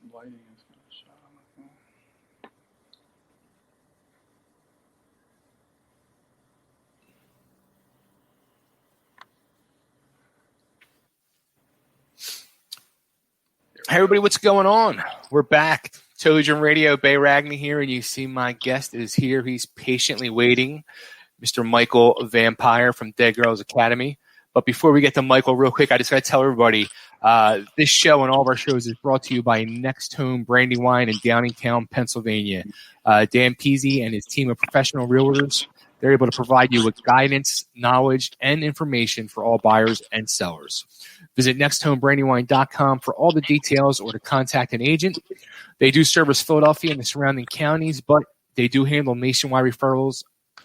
Some lighting is going to shut on my phone. Hey everybody, what's going on? We're back. Television Radio, Bay Ragni here, and you see my guest is here. He's patiently waiting, Mr. Michael Vampire from Dead Girls Academy. But before we get to Michael, real quick, I just got to tell everybody, this show and all of our shows is brought to you by Next Home Brandywine in Downingtown, Pennsylvania. Dan Peasy and his team of professional realtors, they're able to provide you with guidance, knowledge, and information for all buyers and sellers. Visit nexthomebrandywine.com for all the details or to contact an agent. They do service Philadelphia and the surrounding counties, but they do handle nationwide referrals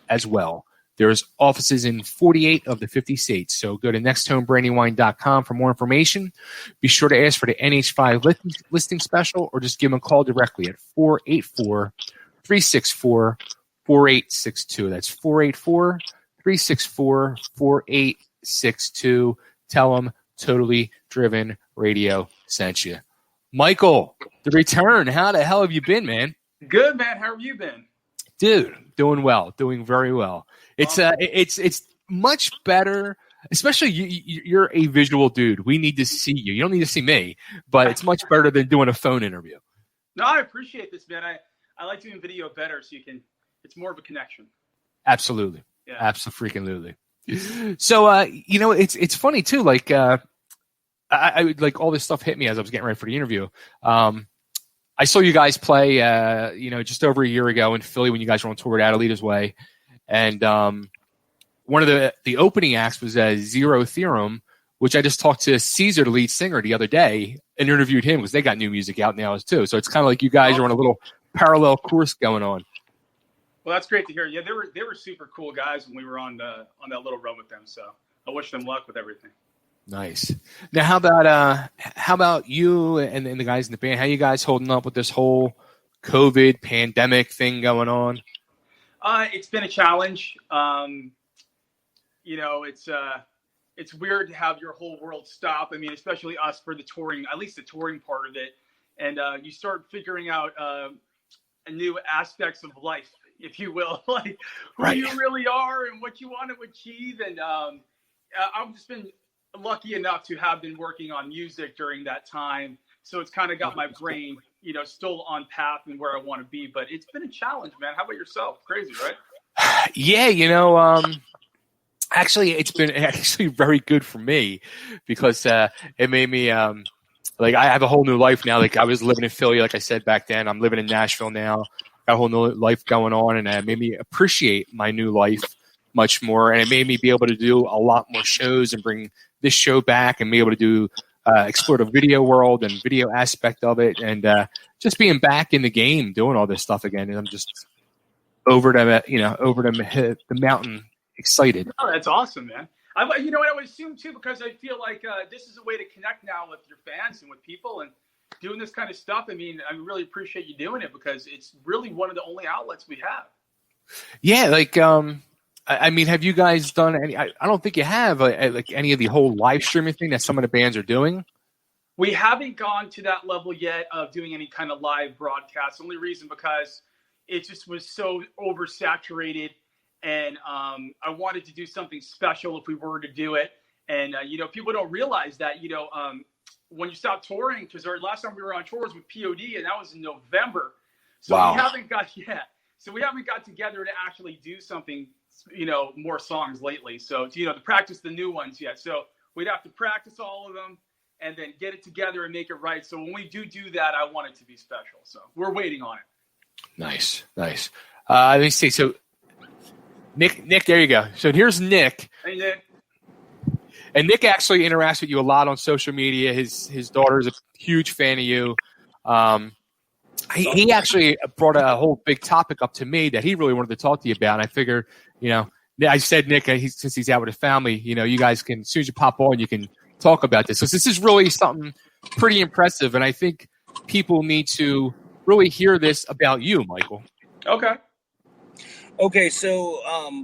as well. There's offices in 48 of the 50 states. So go to nexthomebrandywine.com for more information. Be sure to ask for the NH5 listing special or just give them a call directly at 484-364-4862. That's 484-364-4862. Tell them Totally Driven Radio sent you. Michael, the return. How the hell have you been, man? Good, man. How have you been? Dude, doing well. Doing very well. It's much better, especially you're a visual dude. We need to see you. You don't need to see me, but it's much better than doing a phone interview. No, I appreciate this, man. I like doing video better so it's more of a connection. Absolutely. Yeah. Absolutely. So, it's funny too. Like, I like all this stuff hit me as I was getting ready for the interview. I saw you guys play, just over a year ago in Philly when you guys were on tour at Adelita's Way. And one of the opening acts was Zero Theorem, which I just talked to Caesar, the lead singer, the other day and interviewed him because they got new music out now too. So it's kind of like you guys are on a little parallel course going on. Well, that's great to hear. Yeah, they were super cool guys when we were on that little run with them. So I wish them luck with everything. Nice. Now, how about you and the guys in the band? How you guys holding up with this whole COVID pandemic thing going on? It's been a challenge. It's weird to have your whole world stop. I mean, especially us for the touring, at least the touring part of it. And you start figuring out new aspects of life, if you will, like who you really are and what you want to achieve. And I've just been lucky enough to have been working on music during that time. So it's kind of got my brain, still on path and where I want to be. But it's been a challenge, man. How about yourself? Crazy, right? Yeah, actually, it's been very good for me because it made me like I have a whole new life now. Like I was living in Philly, like I said back then. I'm living in Nashville now. Got a whole new life going on, and it made me appreciate my new life much more. And it made me be able to do a lot more shows and bring this show back and be able to do explore the video world and video aspect of it, and just being back in the game, doing all this stuff again. And I'm just over the mountain, excited. Oh, that's awesome, man. I would assume too, because I feel like this is a way to connect now with your fans and with people, and doing this kind of stuff. I mean, I really appreciate you doing it because it's really one of the only outlets we have. Yeah, like I mean, have you guys done any? I don't think you have like any of the whole live streaming thing that some of the bands are doing. We haven't gone to that level yet of doing any kind of live broadcast. The only reason because it just was so oversaturated, and I wanted to do something special if we were to do it. And people don't realize that when you stop touring, because our last time we were on tour was with POD, and that was in November. So wow. we haven't got together to actually do something, more songs lately. So, to practice the new ones yet. So we'd have to practice all of them and then get it together and make it right. So when we do that, I want it to be special. So we're waiting on it. Nice. Let me see. So Nick, there you go. So here's Nick. Hey, Nick. And Nick actually interacts with you a lot on social media. His daughter is a huge fan of you. He actually brought a whole big topic up to me that he really wanted to talk to you about. And I figure, I said, Nick, since he's out with his family, you guys can, as soon as you pop on, you can talk about this. So this is really something pretty impressive. And I think people need to really hear this about you, Michael. Okay, so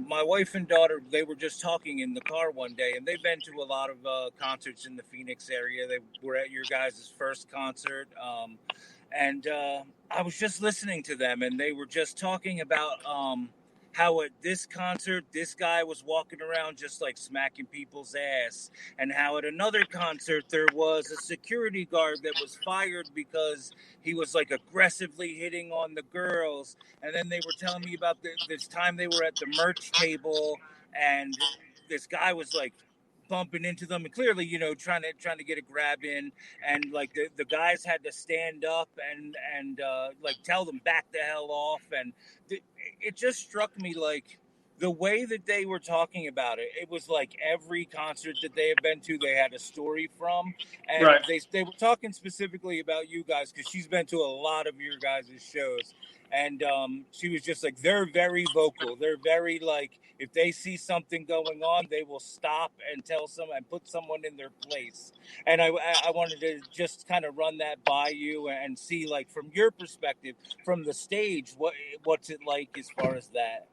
my wife and daughter, they were just talking in the car one day, and they've been to a lot of concerts in the Phoenix area. They were at your guys' first concert. And I was just listening to them, and they were just talking about how at this concert, this guy was walking around just like smacking people's ass, and how at another concert there was a security guard that was fired because he was like aggressively hitting on the girls. And then they were telling me about this time they were at the merch table, and this guy was like bumping into them and clearly, trying to get a grab in, and like the guys had to stand up and like tell them back the hell off. And it just struck me like the way that they were talking about it, it was like every concert that they have been to, they had a story from. And Right. they were talking specifically about you guys because she's been to a lot of your guys' shows. And she was just like, they're very vocal. They're very like, if they see something going on, they will stop and tell someone and put someone in their place. And I wanted to just kind of run that by you and see, like, from your perspective, from the stage, what's it like as far as that?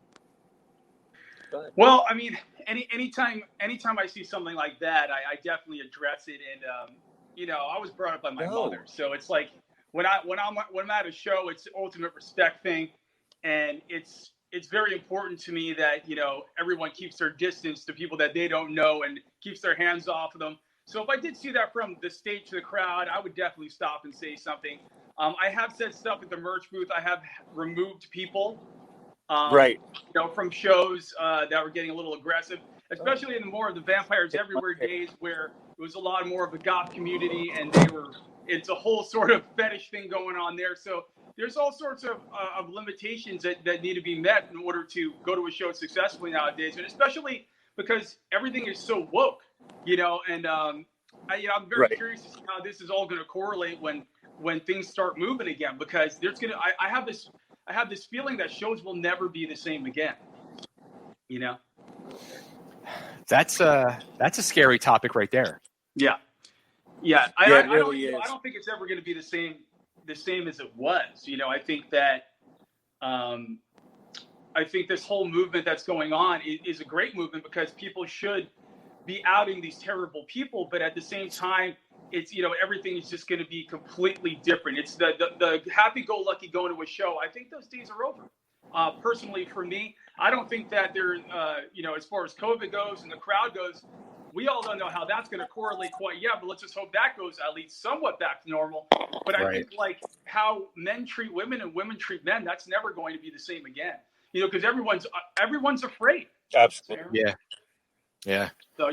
Well, I mean, anytime I see something like that, I definitely address it. And I was brought up by my mother, so it's like when I'm at a show, it's the ultimate respect thing, and it's very important to me that everyone keeps their distance to people that they don't know and keeps their hands off of them. So if I did see that from the stage to the crowd, I would definitely stop and say something. I have said stuff at the merch booth. I have removed people. Right. From shows that were getting a little aggressive, especially in the more of the Vampires Everywhere days where it was a lot more of a goth community and it's a whole sort of fetish thing going on there. So there's all sorts of limitations that need to be met in order to go to a show successfully nowadays. And especially because everything is so woke, and I'm very curious to see how this is all going to correlate when things start moving again, because I have this feeling that shows will never be the same again. That's a scary topic right there. Yeah. I don't think it's ever going to be the same as it was. I think that I think this whole movement that's going on is a great movement because people should be outing these terrible people, but at the same time, it's everything is just going to be completely different. It's the happy-go-lucky going to a show. I think those days are over. Personally, for me, I don't think that there, as far as COVID goes and the crowd goes, we all don't know how that's going to correlate quite yet. But let's just hope that goes at least somewhat back to normal. But I think like how men treat women and women treat men, that's never going to be the same again. Because everyone's afraid. Absolutely. Yeah. So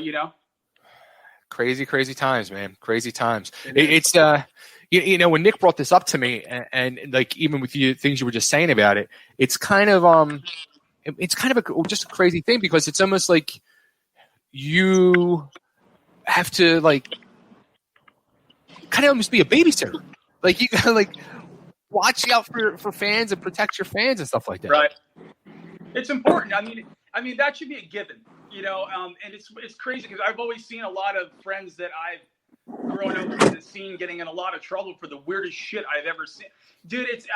Crazy times, man. Crazy times. It's when Nick brought this up to me, and like even with you things you were just saying about it, it's kind of just a crazy thing because it's almost like you have to like kind of almost be a babysitter. Like you gotta like watch out for fans and protect your fans and stuff like that. Right. It's important. I mean that should be a given. And it's crazy because I've always seen a lot of friends that I've grown up in the scene getting in a lot of trouble for the weirdest shit I've ever seen. Dude, it's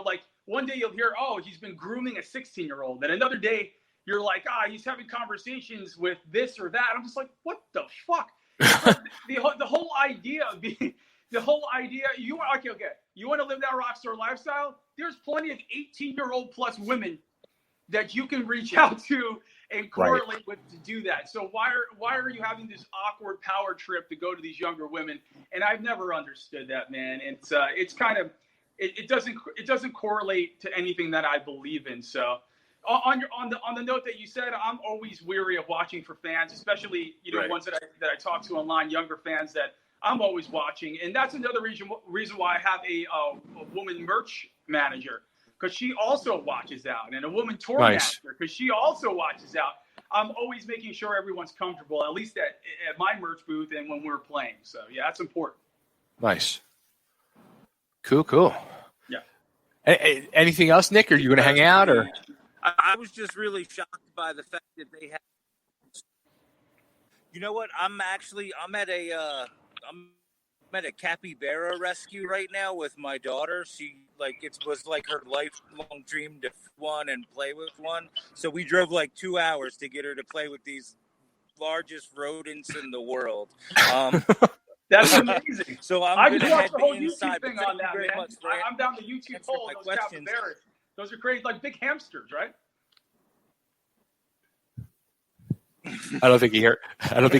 like one day you'll hear, oh, he's been grooming a 16-year-old, and another day you're like, he's having conversations with this or that. I'm just like, what the fuck? the whole idea of being you want to live that rock star lifestyle? There's plenty of 18-year-old plus women that you can reach out to and correlate with to do that. So why are you having this awkward power trip to go to these younger women? And I've never understood that, man. It's kind of it doesn't correlate to anything that I believe in. So on the note that you said, I'm always weary of watching for fans, especially ones that I talk to online, younger fans that I'm always watching. And that's another reason why I have a woman merch manager. Because she also watches out, and a woman tour master, because she also watches out. I'm always making sure everyone's comfortable, at least at my merch booth and when we're playing. So, yeah, that's important. Nice. Cool. Yeah. Anything else, Nick? Are you going to hang out? Or I was just really shocked by the fact that they had. You know what? I'm at a capybara rescue right now with my daughter. She was like her lifelong dream to one and play with one. So we drove like 2 hours to get her to play with these largest rodents in the world. That's amazing. So I I'm just gonna watched head the whole inside. YouTube thing Thank on you that, very man. much for I'm down the YouTube answering hole. my Those questions. capybaras. Those are crazy, like big hamsters, right? I don't think he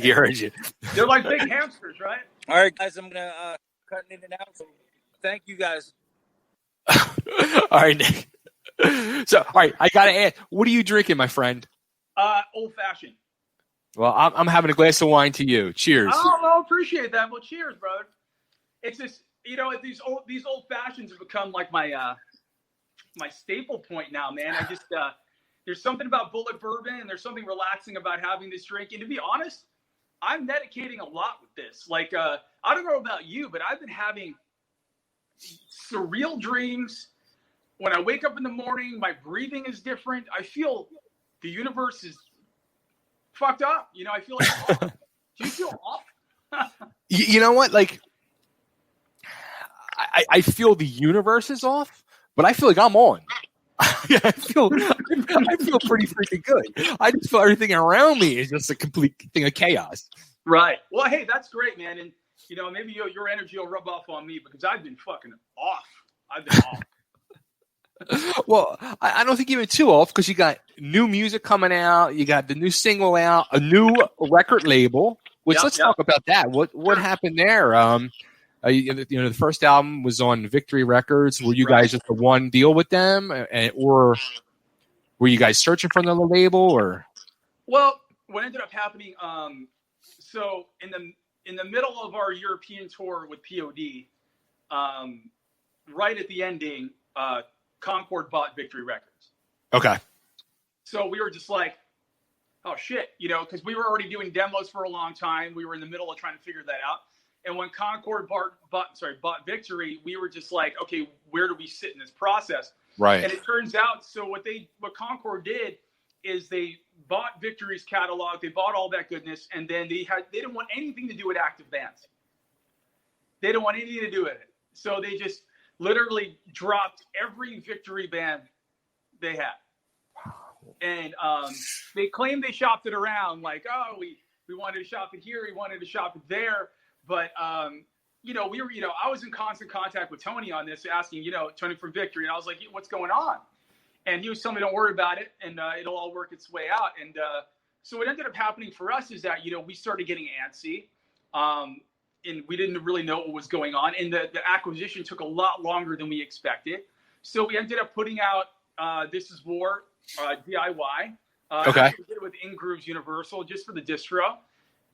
heard you. They're like big hamsters, right? All right, guys, I'm gonna cut in and out. So thank you, guys. All right, Nick. So, all right, I gotta ask, what are you drinking, my friend? Old fashioned. Well, I'm having a glass of wine to you. Cheers. Oh, well, appreciate that. Well, cheers, brother. It's just, these old fashions have become like my staple point now, man. I just there's something about bullet bourbon, and there's something relaxing about having this drink. And to be honest, I'm medicating a lot with this. Like, I don't know about you, but I've been having surreal dreams. When I wake up in the morning, my breathing is different. I feel the universe is fucked up. I feel like, do you feel off? You know what? Like, I feel the universe is off, but I feel like I'm on. I feel pretty freaking good. I just feel everything around me is just a complete thing of chaos. Right. Well, hey, that's great, man. And maybe your energy will rub off on me because I've been fucking off. I've been off. Well, I don't think you've been too off because you got new music coming out. You got the new single out, a new record label. Let's talk about that. What happened there? The first album was on Victory Records. Were you guys just the one deal with them, or were you guys searching for another label? Or well, what ended up happening? So in the middle of our European tour with POD, right at the ending, Concord bought Victory Records. Okay. So we were just like, oh shit, because we were already doing demos for a long time. We were in the middle of trying to figure that out. And when Concord bought Victory, we were just like, okay, where do we sit in this process? Right. And it turns out, so what Concord did is they bought Victory's catalog, they bought all that goodness, and then they didn't want anything to do with active bands. They didn't want anything to do with it. So they just literally dropped every Victory band they had. And they claimed they shopped it around, like, oh, we wanted to shop it here, we wanted to shop it there. But, we were, I was in constant contact with Tony on this, asking, Tony from Victory. And I was like, what's going on? And he was telling me, don't worry about it. And it'll all work its way out. And so what ended up happening for us is that, we started getting antsy. And we didn't really know what was going on. And the acquisition took a lot longer than we expected. So we ended up putting out This Is War DIY. Okay. We did it with In Grooves Universal just for the distro.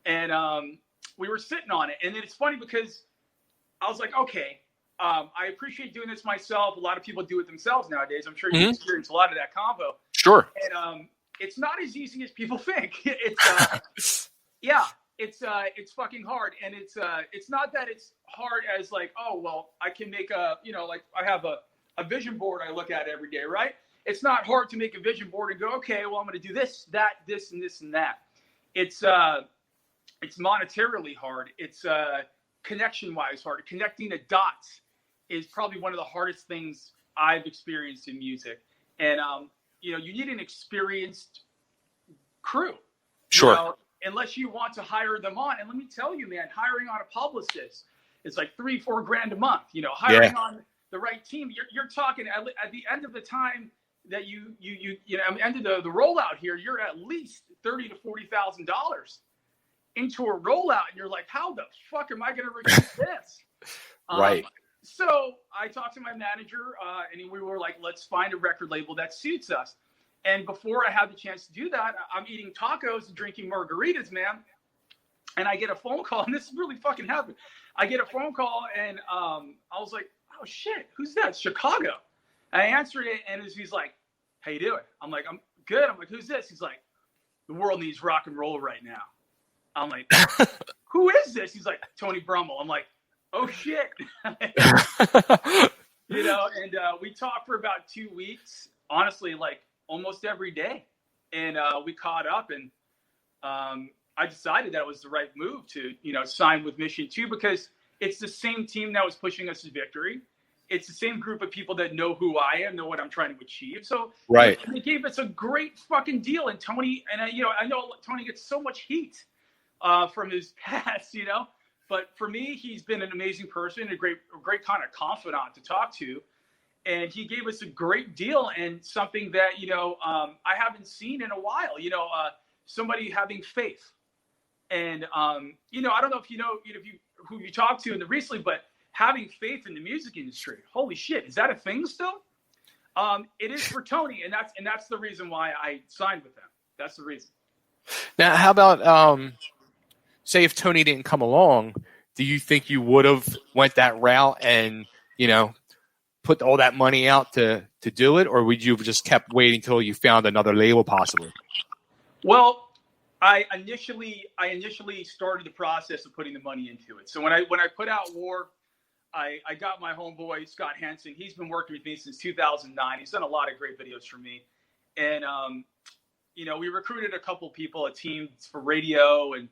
And we were sitting on it. And then it's funny because I was like, okay, I appreciate doing this myself. A lot of people do it themselves nowadays. I'm sure you experience a lot of that convo. Sure. And it's not as easy as people think. It's it's fucking hard. And it's not that it's hard as like, oh, well, I can make like I have a vision board I look at every day, right? It's not hard to make a vision board and go, okay, well, I'm going to do this, that, this, and this, and that. It's monetarily hard. It's connection-wise hard. Connecting the dots is probably one of the hardest things I've experienced in music. And, you need an experienced crew. Sure. Unless you want to hire them on. And let me tell you, man, hiring on a publicist is like $3-4 grand a month. Hiring on the right team, you're talking at the end of the time that end of the rollout here, you're at least $30,000 to $40,000 into a rollout, and you're like, how the fuck am I going to recoup this? Right. So I talked to my manager, and we were like, let's find a record label that suits us. And before I had the chance to do that, I'm eating tacos and drinking margaritas, man. And I get a phone call, and this really fucking happened. I get a phone call, and I was like, oh shit, who's that? It's Chicago. And I answered it, and he's like, how you doing? I'm like, I'm good. I'm like, who's this? He's like, the world needs rock and roll right now. I'm like, who is this? He's like, Tony Brummel. I'm like, oh shit. And we talked for about 2 weeks, honestly, like almost every day. And we caught up, and I decided that it was the right move to, sign with Mission 2 because it's the same team that was pushing us to victory. It's the same group of people that know who I am, know what I'm trying to achieve. So right. They gave us a great fucking deal. And Tony, and I know Tony gets so much heat from his past, But for me, he's been an amazing person, a great kind of confidant to talk to. And he gave us a great deal and something that, I haven't seen in a while, somebody having faith. And, I don't know if who you talked to in the recently, but having faith in the music industry, holy shit, is that a thing still? It is for Tony. And that's the reason why I signed with them. That's the reason. Now, how about, say if Tony didn't come along, do you think you would have went that route and, put all that money out to do it, or would you have just kept waiting until you found another label possibly? Well, I initially started the process of putting the money into it. So when I put out War, I got my homeboy Scott Henson. He's been working with me since 2009. He's done a lot of great videos for me, and we recruited a couple people, a team for radio and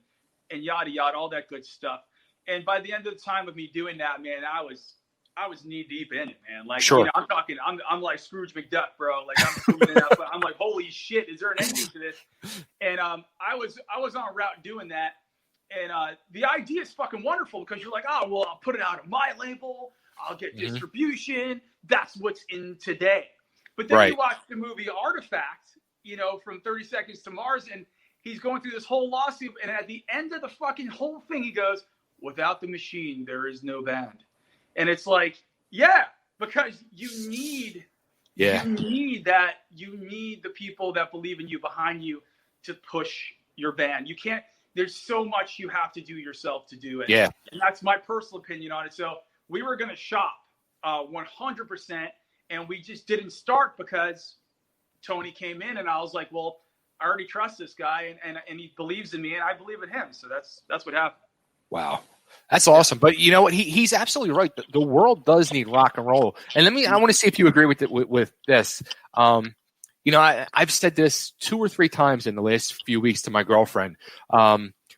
yada yada, all that good stuff. And by the end of the time of me doing that, man, I was knee deep in it, man. Like, sure. I'm talking, I'm like Scrooge McDuck, bro. Like I'm like, holy shit, is there an ending to this? And I was on route doing that. And the idea is fucking wonderful because you're like, oh, well, I'll put it out on my label. I'll get distribution. That's what's in today. But then you watch the movie Artifact, from 30 Seconds to Mars, and he's going through this whole lawsuit. And at the end of the fucking whole thing, he goes, without the machine, there is no band. And it's like, yeah, because you need that. You need the people that believe in you behind you to push your band. You can't, there's so much you have to do yourself to do it. Yeah. And that's my personal opinion on it. So we were going to shop 100%, and we just didn't start because Tony came in, and I was like, well, I already trust this guy, and he believes in me, and I believe in him. So that's what happened. Wow. That's awesome. But you know what? He's absolutely right. The world does need rock and roll. And I want to see if you agree with this. I've said this 2 or 3 times in the last few weeks to my girlfriend.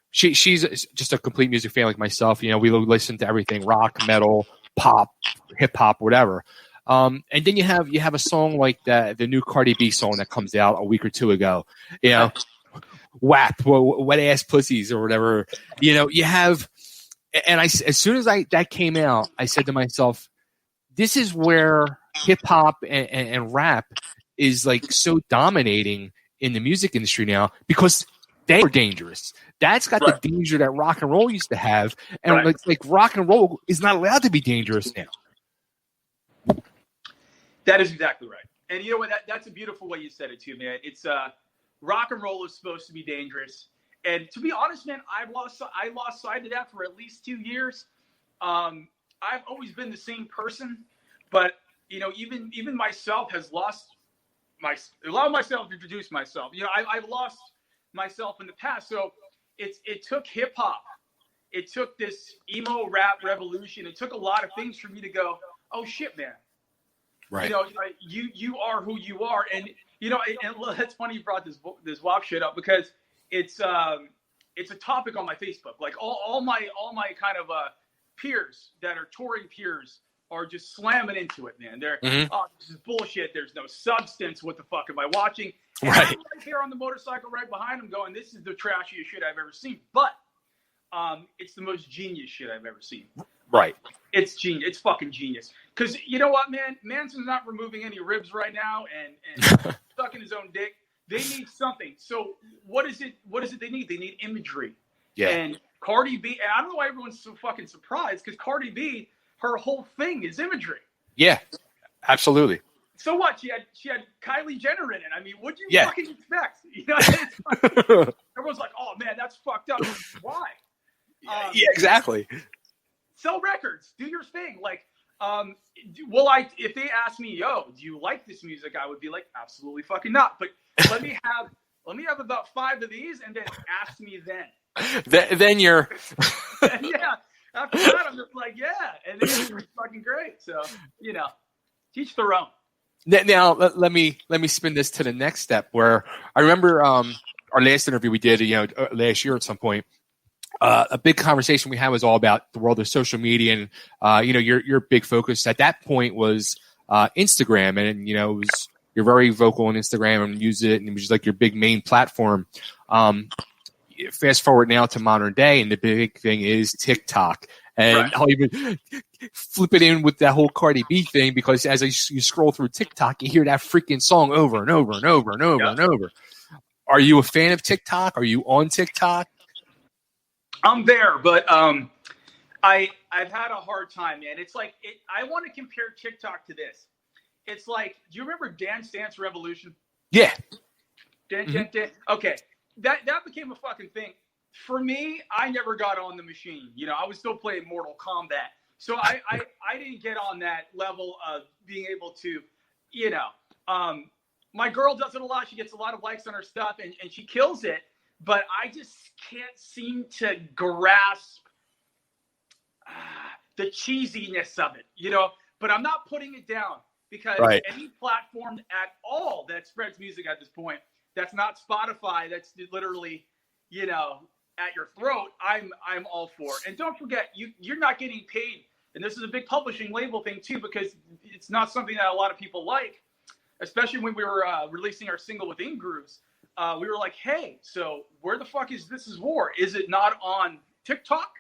She's just a complete music fan like myself. We listen to everything, rock, metal, pop, hip hop, whatever. And then you have a song like the new Cardi B song that comes out a week or 2 ago, WAP, wet ass pussies or whatever, you have. And as soon as that came out, I said to myself, this is where hip hop and rap is like so dominating in the music industry now because they are dangerous. That's got the danger that rock and roll used to have. And like rock and roll is not allowed to be dangerous now. That is exactly right. And you know what? That's a beautiful way you said it too, man. It's rock and roll is supposed to be dangerous. And to be honest, man, I lost sight of that for at least 2 years. I've always been the same person, but even myself has allowed myself to introduce myself. I've lost myself in the past. So it took hip hop, it took this emo rap revolution. It took a lot of things for me to go, oh shit, man. Right. You are who you are, and and that's funny you brought this WAP shit up because it's a topic on my Facebook. Like all my kind of peers that are touring peers are just slamming into it, man. They're oh, this is bullshit. There's no substance. What the fuck am I watching? And I'm right here on the motorcycle right behind them going, this is the trashiest shit I've ever seen. But it's the most genius shit I've ever seen. Right. It's genius. It's fucking genius. Because you know what, man? Manson's not removing any ribs right now and sucking his own dick. They need something. So what is it they need? They need imagery. Yeah. And Cardi B, and I don't know why everyone's so fucking surprised, because Cardi B, her whole thing is imagery. Yeah. Absolutely. So what? She had Kylie Jenner in it. I mean, what'd you fucking expect? Everyone's like, oh man, that's fucked up. Why? Yeah, exactly. Sell records, do your thing. Like, if they asked me, yo, do you like this music? I would be like, absolutely fucking not. But let me have about 5 of these, and then ask me then. Then you're. Yeah. After that, I'm just like, yeah, and it's fucking great. So teach their own. Now let me spin this to the next step. Where I remember our last interview we did, last year at some point. A big conversation we had was all about the world of social media, and your big focus at that point was Instagram, and it was, you're very vocal on Instagram and use it, and it was just like your big main platform. fast forward now to modern day, and the big thing is TikTok. And I'll even flip it in with that whole Cardi B thing, because as you scroll through TikTok, you hear that freaking song over and over and over and over and over. Are you a fan of TikTok? Are you on TikTok? I'm there, but I've had a hard time, man. It's like I want to compare TikTok to this. It's like, do you remember Dance Dance Revolution? Yeah. Dance. Okay, that became a fucking thing. For me, I never got on the machine. You know, I was still playing Mortal Kombat, so I didn't get on that level of being able to, you know. My girl does it a lot. She gets a lot of likes on her stuff, and she kills it. But I just can't seem to grasp the cheesiness of it, you know. But I'm not putting it down, because any platform at all that spreads music at this point, that's not Spotify, that's literally, you know, at your throat, I'm all for. And don't forget, you're not getting paid. And this is a big publishing label thing too, because it's not something that a lot of people like, especially when we were releasing our single with In Grooves. We were like, hey, so where the fuck is This Is War? Is it not on TikTok?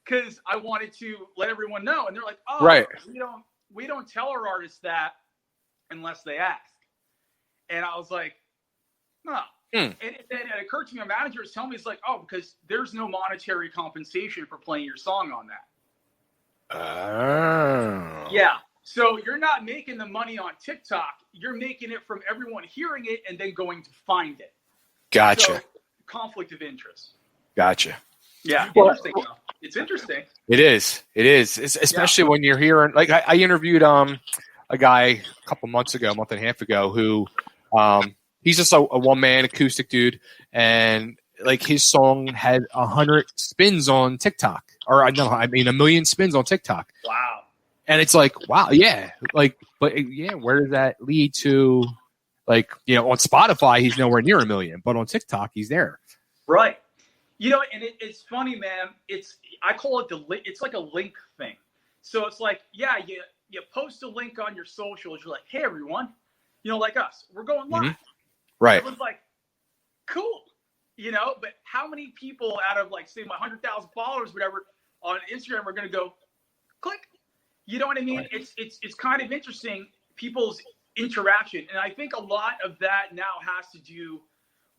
Because I wanted to let everyone know. And they're like, oh, we don't tell our artists that unless they ask. And I was like, no. And then it occurred to me, a manager was telling me, it's like, oh, because there's no monetary compensation for playing your song on that. Oh. Yeah. So you're not making the money on TikTok. You're making it from everyone hearing it and then going to find it. Gotcha. So, conflict of interest. Gotcha. Yeah. Interesting. It's interesting. It is. It's especially when you're hearing, like I interviewed a guy a couple months ago, a month and a half ago, who he's just a one-man acoustic dude, and like his song had 100 spins on TikTok, or no, I mean 1 million spins on TikTok. Wow. And it's like, wow, yeah, like, but yeah, where does that lead to? Like, you know, on Spotify, he's nowhere near 1 million, but on TikTok, he's there. Right. You know, and it's funny, man. I call it it's like a link thing. So it's like, yeah, you post a link on your socials. You're like, hey, everyone, you know, like us, we're going live. Mm-hmm. Right. Everyone's like, cool, you know, but how many people out of, like, say, my 100,000 followers, whatever, on Instagram are going to go click? You know what I mean? Right. It's kind of interesting, people's interaction. And I think a lot of that now has to do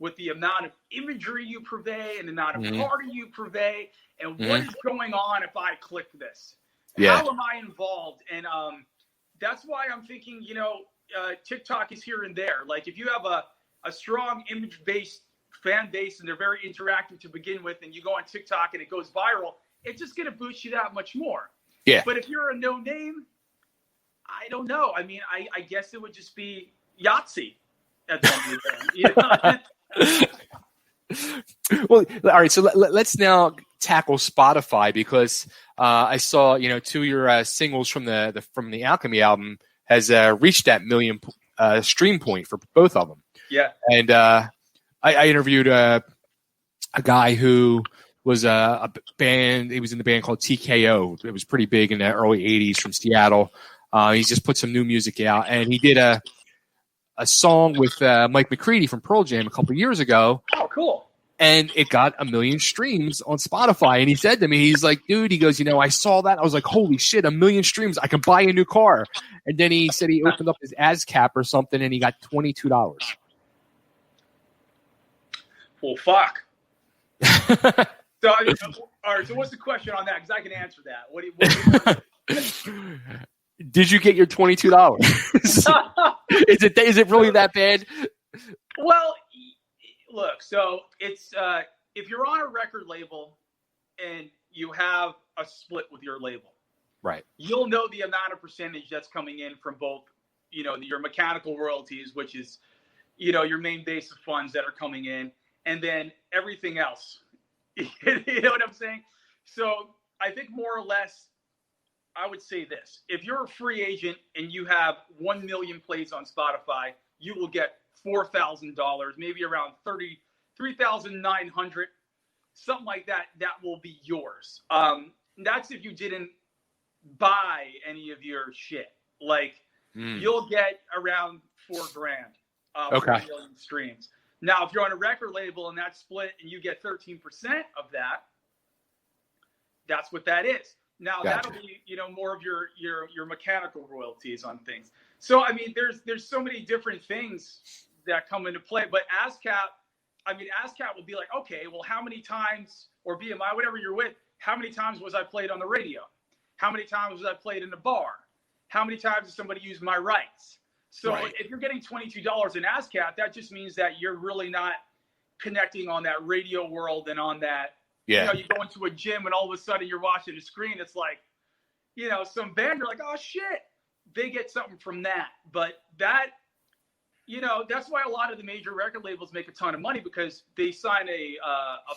with the amount of imagery you purvey and the amount of party you purvey, and what is going on if I click this? Yeah. How am I involved? And that's why I'm thinking, you know, TikTok is here and there. Like, if you have a strong image-based fan base and they're very interactive to begin with, and you go on TikTok and it goes viral, it's just going to boost you that much more. Yeah. But if you're a no name, I don't know. I mean, I guess it would just be Yahtzee at the end of the day. Well, all right. So let's now tackle Spotify, because I saw, you know, 2 of your singles from the Alchemy album has reached that 1 million stream point for both of them. Yeah. And I interviewed a guy who was a band. He was in the band called TKO. It was pretty big in the early 80s from Seattle. He just put some new music out, and he did a song with Mike McCready from Pearl Jam a couple of years ago. Oh, cool. And it got 1 million streams on Spotify. And he said to me, he's like, dude, he goes, you know, I saw that. I was like, holy shit, 1 million streams. I can buy a new car. And then he said he opened up his ASCAP or something, and he got $22. Well, fuck. So, all right. So, what's the question on that? Because I can answer that. What do you Did you get your $22? Is it really that bad? Well, look. So it's if you're on a record label and you have a split with your label, right? You'll know the amount of percentage that's coming in from both, you know, your mechanical royalties, which is, you know, your main base of funds that are coming in, and then everything else. You know what I'm saying? So I think more or less, I would say this. If you're a free agent and you have 1 million plays on Spotify, you will get $4,000, maybe around $33,900, something like that. That will be yours. That's if you didn't buy any of your shit. Like, you'll get around $4,000 for 1 million streams. Now, if you're on a record label and that's split and you get 13% of that, that's what that is. Now, Gotcha. that'll be, more of your mechanical royalties on things. So, I mean, there's so many different things that come into play. But ASCAP will be like, okay, well, how many times, or BMI, whatever you're with, how many times was I played on the radio? How many times was I played in a bar? How many times did somebody use my rights? So if you're getting $22 in ASCAP, that just means that you're really not connecting on that radio world and on that. Yeah. You go into a gym and all of a sudden you're watching a screen. It's like, some band, you're like, oh shit, they get something from that. But that, that's why a lot of the major record labels make a ton of money, because they sign a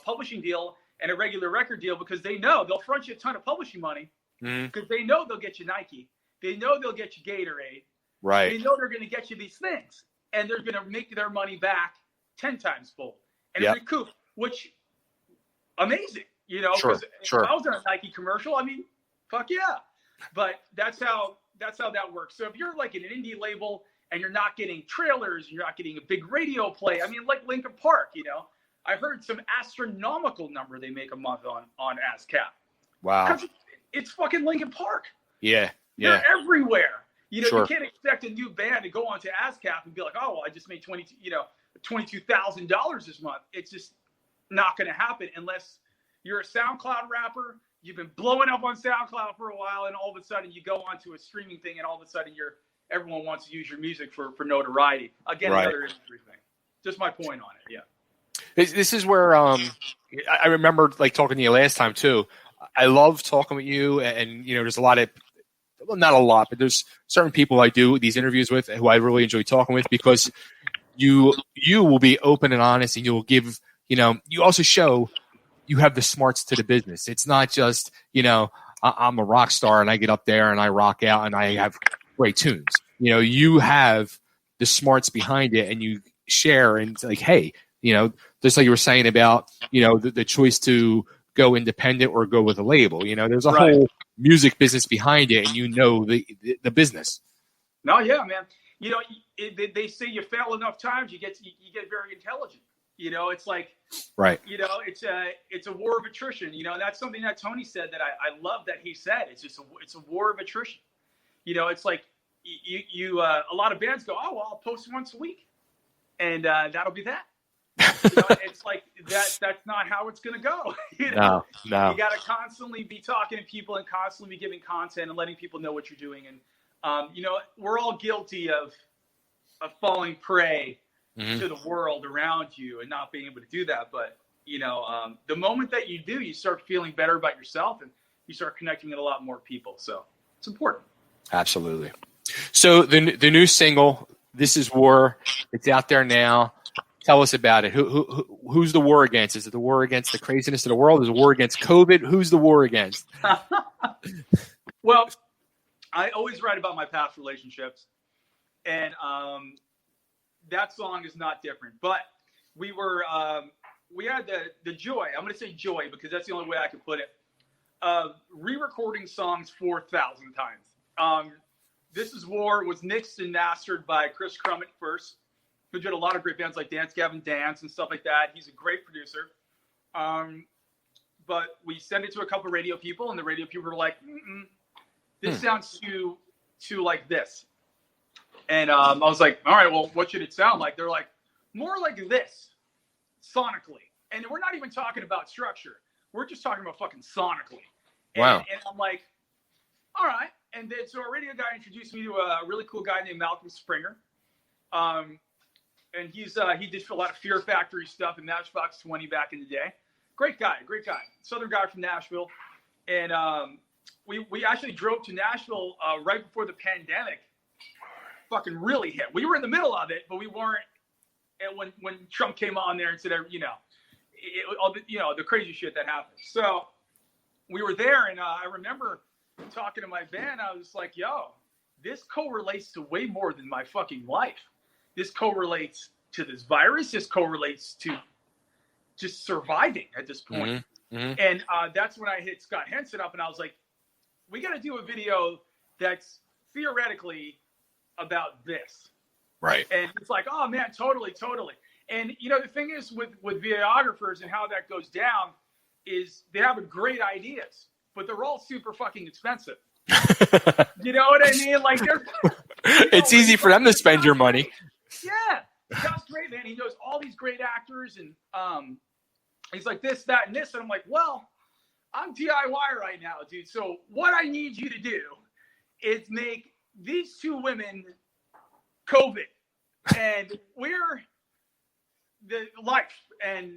publishing deal and a regular record deal, because they know they'll front you a ton of publishing money, because they know they'll get you Nike. They know they'll get you Gatorade. Right. They know they're going to get you these things, and they're going to make their money back 10 times full and recoup, which amazing, Sure. If I was in a Nike commercial, I mean, fuck yeah. But that's how that works. So if you're like an indie label and you're not getting trailers, you're not getting a big radio play. I mean, like Linkin Park, I heard some astronomical number they make a month on ASCAP. Wow. Because it's fucking Linkin Park. Yeah. They're everywhere. Sure. You can't expect a new band to go onto ASCAP and be like, oh, well, I just made $22,000 this month. It's just not going to happen unless you're a SoundCloud rapper. You've been blowing up on SoundCloud for a while, and all of a sudden you go onto a streaming thing, and all of a sudden everyone wants to use your music for notoriety. Again, another industry thing. Just my point on it. Yeah. This is where I remember like talking to you last time too. I love talking with you, and there's a lot of, well, not a lot, but there's certain people I do these interviews with who I really enjoy talking with, because you will be open and honest, and you'll give, you also show you have the smarts to the business. It's not just, I'm a rock star and I get up there and I rock out and I have great tunes. You have the smarts behind it, and you share, and it's like, hey, just like you were saying about, the choice to go independent or go with a label, there's a whole music business behind it, and the business. No, yeah, man. They say you fail enough times, you get very intelligent. It's like, right. It's a war of attrition. That's something that Tony said that I love that he said. It's just it's a war of attrition. It's like a lot of bands go, oh, well, I'll post once a week, and that'll be that. It's like that's not how it's gonna go. No. You got to constantly be talking to people and constantly be giving content and letting people know what you're doing. And we're all guilty of falling prey to the world around you and not being able to do that. But the moment that you do, you start feeling better about yourself, and you start connecting with a lot more people. So it's important. Absolutely. So the new single, "This Is War," it's out there now. Tell us about it. Who's the war against? Is it the war against the craziness of the world? Is it a war against COVID? Who's the war against? Well, I always write about my past relationships, and that song is not different. But we had the joy. I'm going to say joy because that's the only way I can put it. Re-recording songs 4,000 times. This Is War was mixed and mastered by Chris Crummett first, who did a lot of great bands like Dance Gavin Dance and stuff like that. He's a great producer. But we sent it to a couple of radio people, and the radio people were like, this sounds too like this. And I was like, all right, well, what should it sound like? They're like, more like this, sonically. And we're not even talking about structure. We're just talking about fucking sonically. Wow. And I'm like, all right. And then so a radio guy introduced me to a really cool guy named Malcolm Springer. And he did a lot of Fear Factory stuff in Matchbox 20 back in the day. Great guy. Southern guy from Nashville. And we actually drove to Nashville right before the pandemic fucking really hit. We were in the middle of it, but we weren't. And when Trump came on there and said, the crazy shit that happened. So we were there, and I remember talking to my band. I was like, yo, this correlates to way more than my fucking life. This correlates to this virus. This correlates to just surviving at this point. And that's when I hit Scott Henson up, and I was like, we got to do a video that's theoretically about this. Right. And it's like, oh, man, totally. And, the thing is with videographers and how that goes down is they have great ideas, but they're all super fucking expensive. You know what I mean? Like, it's easy for them to spend your money. Yeah. Josh great, man. He knows all these great actors, and he's like this, that, and this. And I'm like, well, I'm DIY right now, dude. So what I need you to do is make these two women COVID, and we're the life, and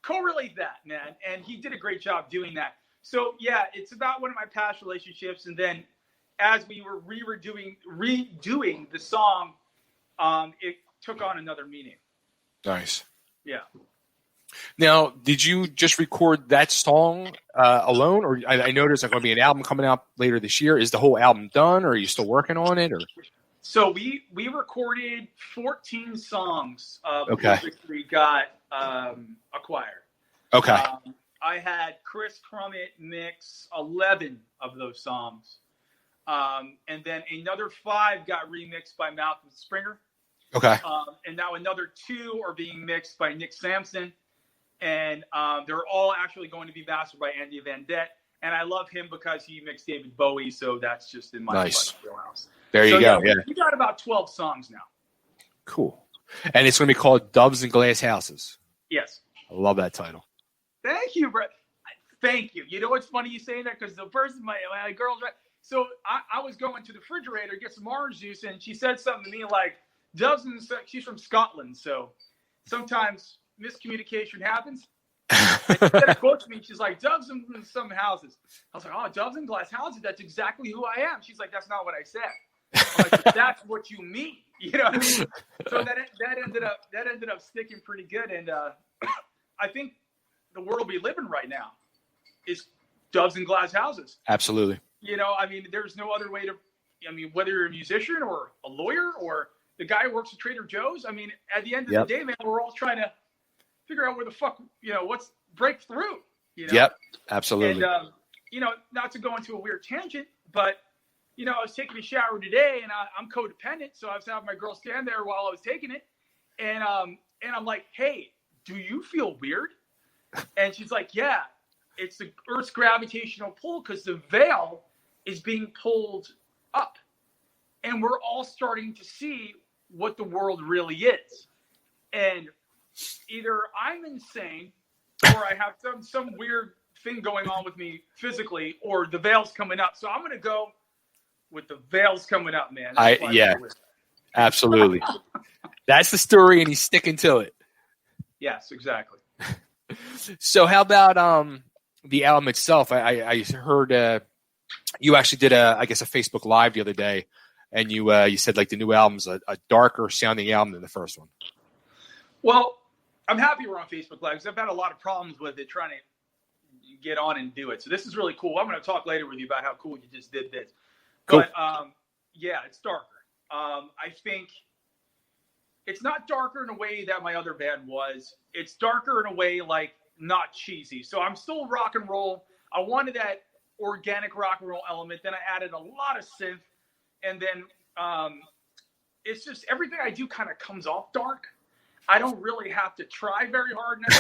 correlate that, man. And he did a great job doing that. So yeah, it's about one of my past relationships, and then as we were redoing the song, it took on another meaning. Nice. Yeah. Now, did you just record that song alone, or I know there's going to be an album coming out later this year? Is the whole album done, or are you still working on it? Or so we recorded 14 songs okay. before Victory got acquired. Okay. I had Chris Crummett mix 11 of those songs, and then another 5 got remixed by Malcolm Springer. Okay. And now another 2 are being mixed by Nick Sampson. And they're all actually going to be mastered by Andy Van Dett. And I love him because he mixed David Bowie, so that's just in my wheelhouse. There you go. Yeah. We got about 12 songs now. Cool. And it's going to be called Doves and Glass Houses. Yes. I love that title. Thank you, bro. Thank you. You know what's funny you saying that? Because the person, my girl's right. So I was going to the refrigerator to get some orange juice, and she said something to me like, Doves and, she's from Scotland, so sometimes miscommunication happens. And she said a quote to me. She's like, Doves in some houses. I was like, oh, Doves in glass houses. That's exactly who I am. She's like, that's not what I said. I'm like, that's what you mean. You know what I mean? So that ended up sticking pretty good. And I think the world we live in right now is Doves in glass houses. Absolutely. I mean, there's no other way to. I mean, whether you're a musician or a lawyer or the guy who works at Trader Joe's. I mean, at the end of the day, man, we're all trying to figure out where the fuck, what's break through. Yep, absolutely. And, not to go into a weird tangent, but, I was taking a shower today and I'm codependent. So I was having my girl stand there while I was taking it. And I'm like, hey, do you feel weird? And she's like, yeah, it's the Earth's gravitational pull because the veil is being pulled up. And we're all starting to see what the world really is. And either I'm insane or I have some weird thing going on with me physically or the veil's coming up. So I'm going to go with the veil's coming up, man. Yeah, absolutely. That's the story, and he's sticking to it. Yes, exactly. So how about the album itself? I heard you actually did a Facebook Live the other day, and you said like the new album's a darker sounding album than the first one. Well, I'm happy we're on Facebook Live because I've had a lot of problems with it trying to get on and do it. So this is really cool. I'm going to talk later with you about how cool you just did this. Cool. But yeah, it's darker. I think it's not darker in a way that my other band was. It's darker in a way like not cheesy. So I'm still rock and roll. I wanted that organic rock and roll element. Then I added a lot of synth. And then it's just everything I do kind of comes off dark. I don't really have to try very hard now.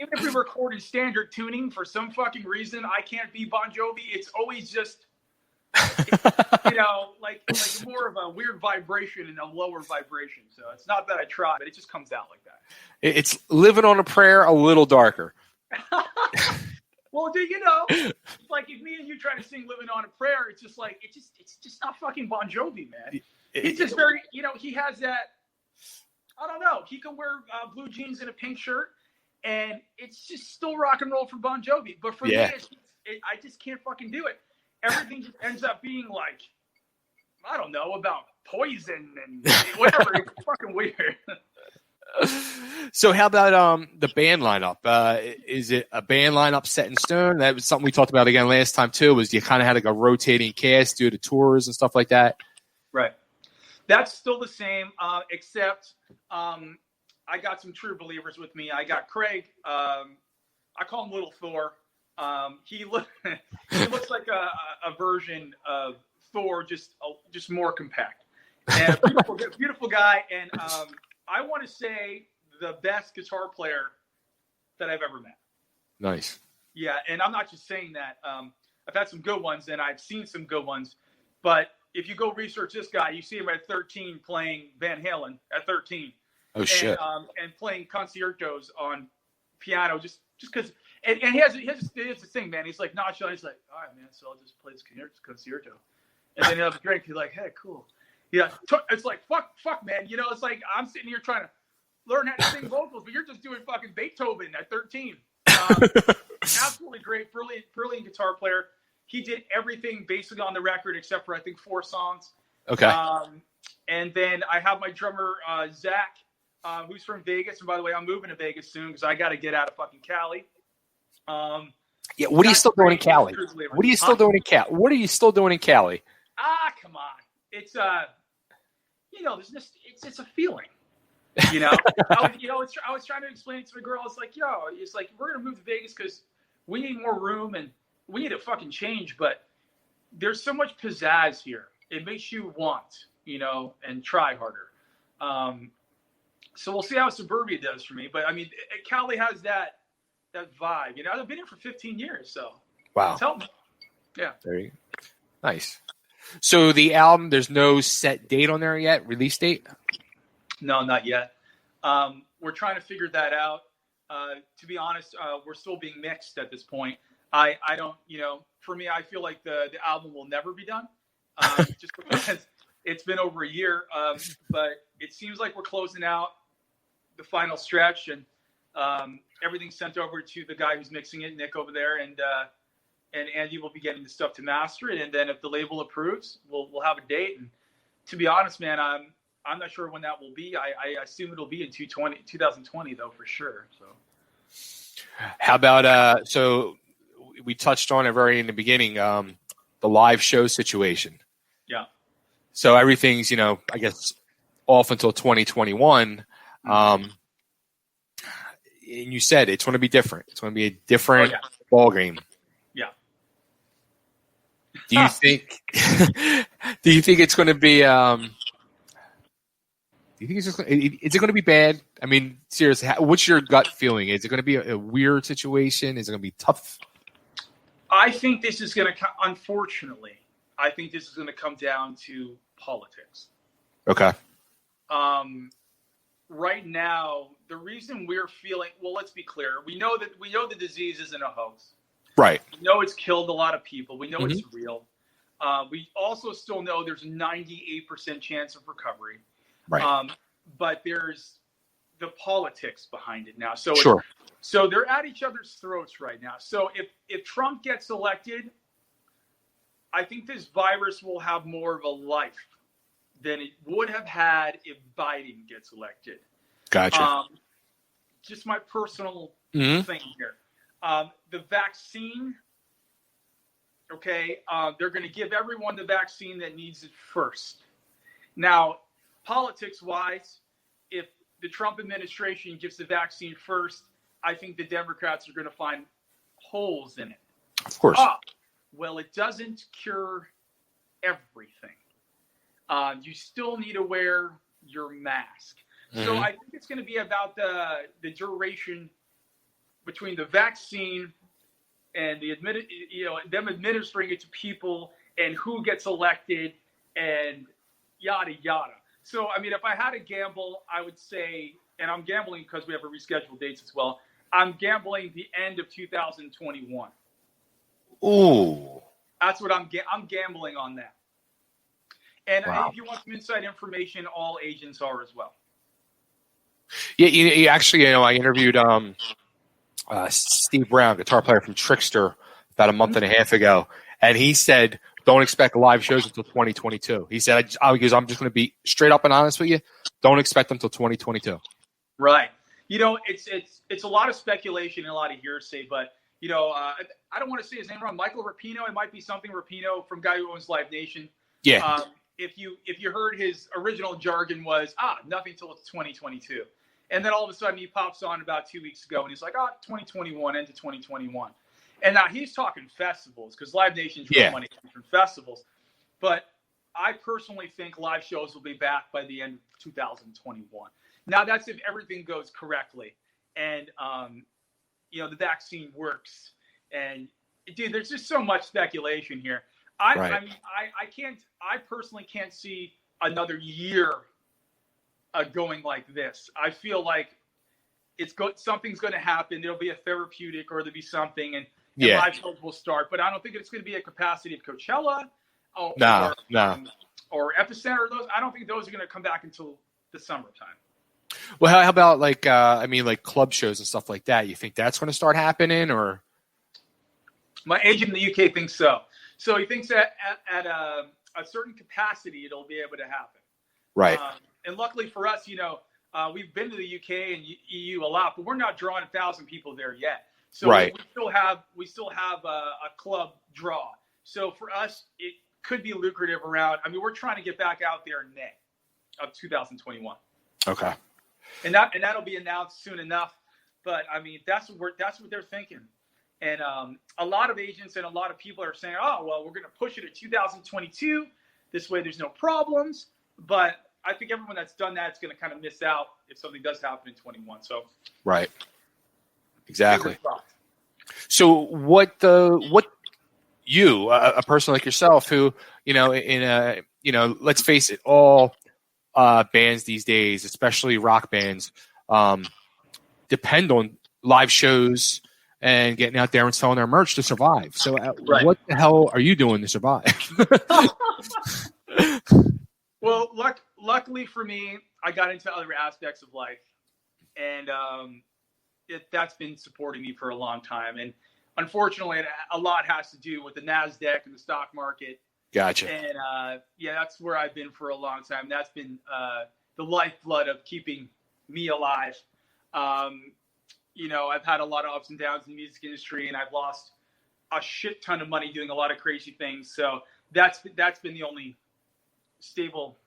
Even if we record in standard tuning, for some fucking reason, I can't be Bon Jovi. It's always just, like more of a weird vibration and a lower vibration. So it's not that I try, but it just comes out like that. It's Living on a Prayer, a little darker. Well, dude, it's like if me and you try to sing Living on a Prayer, it's just like, it's just not fucking Bon Jovi, man. It's just very, he has that, I don't know. He can wear blue jeans and a pink shirt, and it's just still rock and roll for Bon Jovi. But for me, I just can't fucking do it. Everything just ends up being like, I don't know, about poison and whatever. It's fucking weird. So how about the band lineup? Is it a band lineup set in stone? That was something we talked about again last time too, was you kind of had like a rotating cast due to tours and stuff like that? Right. That's still the same, except I got some true believers with me. I got Craig. I call him Little Thor. He looks like a version of Thor, just more compact. And a beautiful guy. And I want to say the best guitar player that I've ever met. Nice. Yeah, and I'm not just saying that. I've had some good ones, and I've seen some good ones. But if you go research this guy, you see him at 13 playing Van Halen at 13. Oh, shit. And playing concertos on piano just because. And he has the thing, man. He's like nonchalant. He's like, all right, man, so I'll just play this concerto. And then he'll have a drink. He's like, hey, cool. Yeah, it's like, fuck, man. You know, it's like I'm sitting here trying to learn how to sing vocals, but you're just doing fucking Beethoven at 13. Absolutely great, brilliant guitar player. He did everything basically on the record except for, I think, 4 songs. Okay. And then I have my drummer, Zach, who's from Vegas. And by the way, I'm moving to Vegas soon because I got to get out of fucking Cali. Yeah, what are you still doing in Cali? What are you still doing in Cali? What are you still doing in Cali? Come on. It's there's just it's a feeling. You know, I was trying to explain it to the girl. It's like, we're gonna move to Vegas because we need more room and we need a fucking change. But there's so much pizzazz here. It makes you want, and try harder. So we'll see how suburbia does for me. But I mean, Cali has that vibe. I've been here for 15 years, so wow, it's helped me. Yeah, very nice. So the album, there's no set date on there yet, release date? No, not yet. We're trying to figure that out. To be honest, we're still being mixed at this point. I don't, for me, I feel like the album will never be done. Just because it's been over a year. But it seems like we're closing out the final stretch, and everything's sent over to the guy who's mixing it, Nick over there, and Andy will be getting the stuff to master it. And then if the label approves, we'll have a date. And to be honest, man, I'm not sure when that will be. I assume it'll be in 2020 though, for sure. So how about so we touched on it very in the beginning, the live show situation. Yeah. So everything's, I guess off until 2021. And you said it's going to be different. It's going to be a different ball game. Yeah. Do you think it's going to be do you think is it going to be bad? I mean, seriously, what's your gut feeling? Is it going to be a weird situation? Is it going to be tough? I think this is going to, unfortunately, come down to politics. Okay. Right now, the reason we're feeling, well, let's be clear. We know the disease isn't a hoax. Right. We know it's killed a lot of people. We know it's real. We also still know there's a 98% chance of recovery. Right. But there's the politics behind it now. So sure. So they're at each other's throats right now. So if Trump gets elected, I think this virus will have more of a life than it would have had if Biden gets elected. Gotcha. Just my personal thing here. The vaccine, okay, they're going to give everyone the vaccine that needs it first. Now, politics-wise, if the Trump administration gives the vaccine first, I think the Democrats are going to find holes in it. Of course. Well, it doesn't cure everything. You still need to wear your mask. So I think it's going to be about the duration between the vaccine and them administering it to people and who gets elected and yada yada. So I mean, if I had to gamble, I would say, and I'm gambling because we have a rescheduled dates as well. I'm gambling the end of 2021. Ooh, that's what I'm gambling on that. And wow. If you want some inside information, all agents are as well. Yeah, you actually, I interviewed Steve Brown, guitar player from Trickster, about a month and a half ago, and he said, "Don't expect live shows until 2022." He said, "I'm just going to be straight up and honest with you. Don't expect them until 2022." Right. It's a lot of speculation and a lot of hearsay, but I don't want to say his name wrong. Michael Rapino. It might be something Rapino from guy who owns Live Nation. Yeah. If you heard his original jargon was nothing till 2022. And then all of a sudden he pops on about 2 weeks ago and he's like, 2021 into 2021. And now he's talking festivals because Live Nation's real money comes from festivals. But I personally think live shows will be back by the end of 2021. Now that's if everything goes correctly and the vaccine works. And dude, there's just so much speculation here. I personally can't see another year going like this. I feel like something's going to happen. There'll be a therapeutic, or there'll be something, and live shows will start. But I don't think it's going to be a capacity of Coachella or Epicenter. I don't think those are going to come back until the summertime. Well, how about like club shows and stuff like that? You think that's going to start happening, or? My agent in the UK thinks so. So he thinks that at a certain capacity, it'll be able to happen. Right. And luckily for us, we've been to the UK and EU a lot, but we're not drawing 1,000 people there yet. So we still have a club draw. So for us, it could be lucrative around. I mean, we're trying to get back out there in May of 2021. Okay. And that'll be announced soon enough. But I mean, that's what they're thinking. And a lot of agents and a lot of people are saying, oh, well, we're going to push it to 2022. This way there's no problems. But I think everyone that's done that is going to kind of miss out if something does happen in 21. So right. Exactly. So what you, a person like yourself who, let's face it, all bands these days, especially rock bands, depend on live shows and getting out there and selling their merch to survive. So what the hell are you doing to survive? Well, luckily for me, I got into other aspects of life, and that's been supporting me for a long time. And unfortunately, a lot has to do with the NASDAQ and the stock market. Gotcha. And that's where I've been for a long time. That's been the lifeblood of keeping me alive. I've had a lot of ups and downs in the music industry, and I've lost a shit ton of money doing a lot of crazy things. So that's been the only stable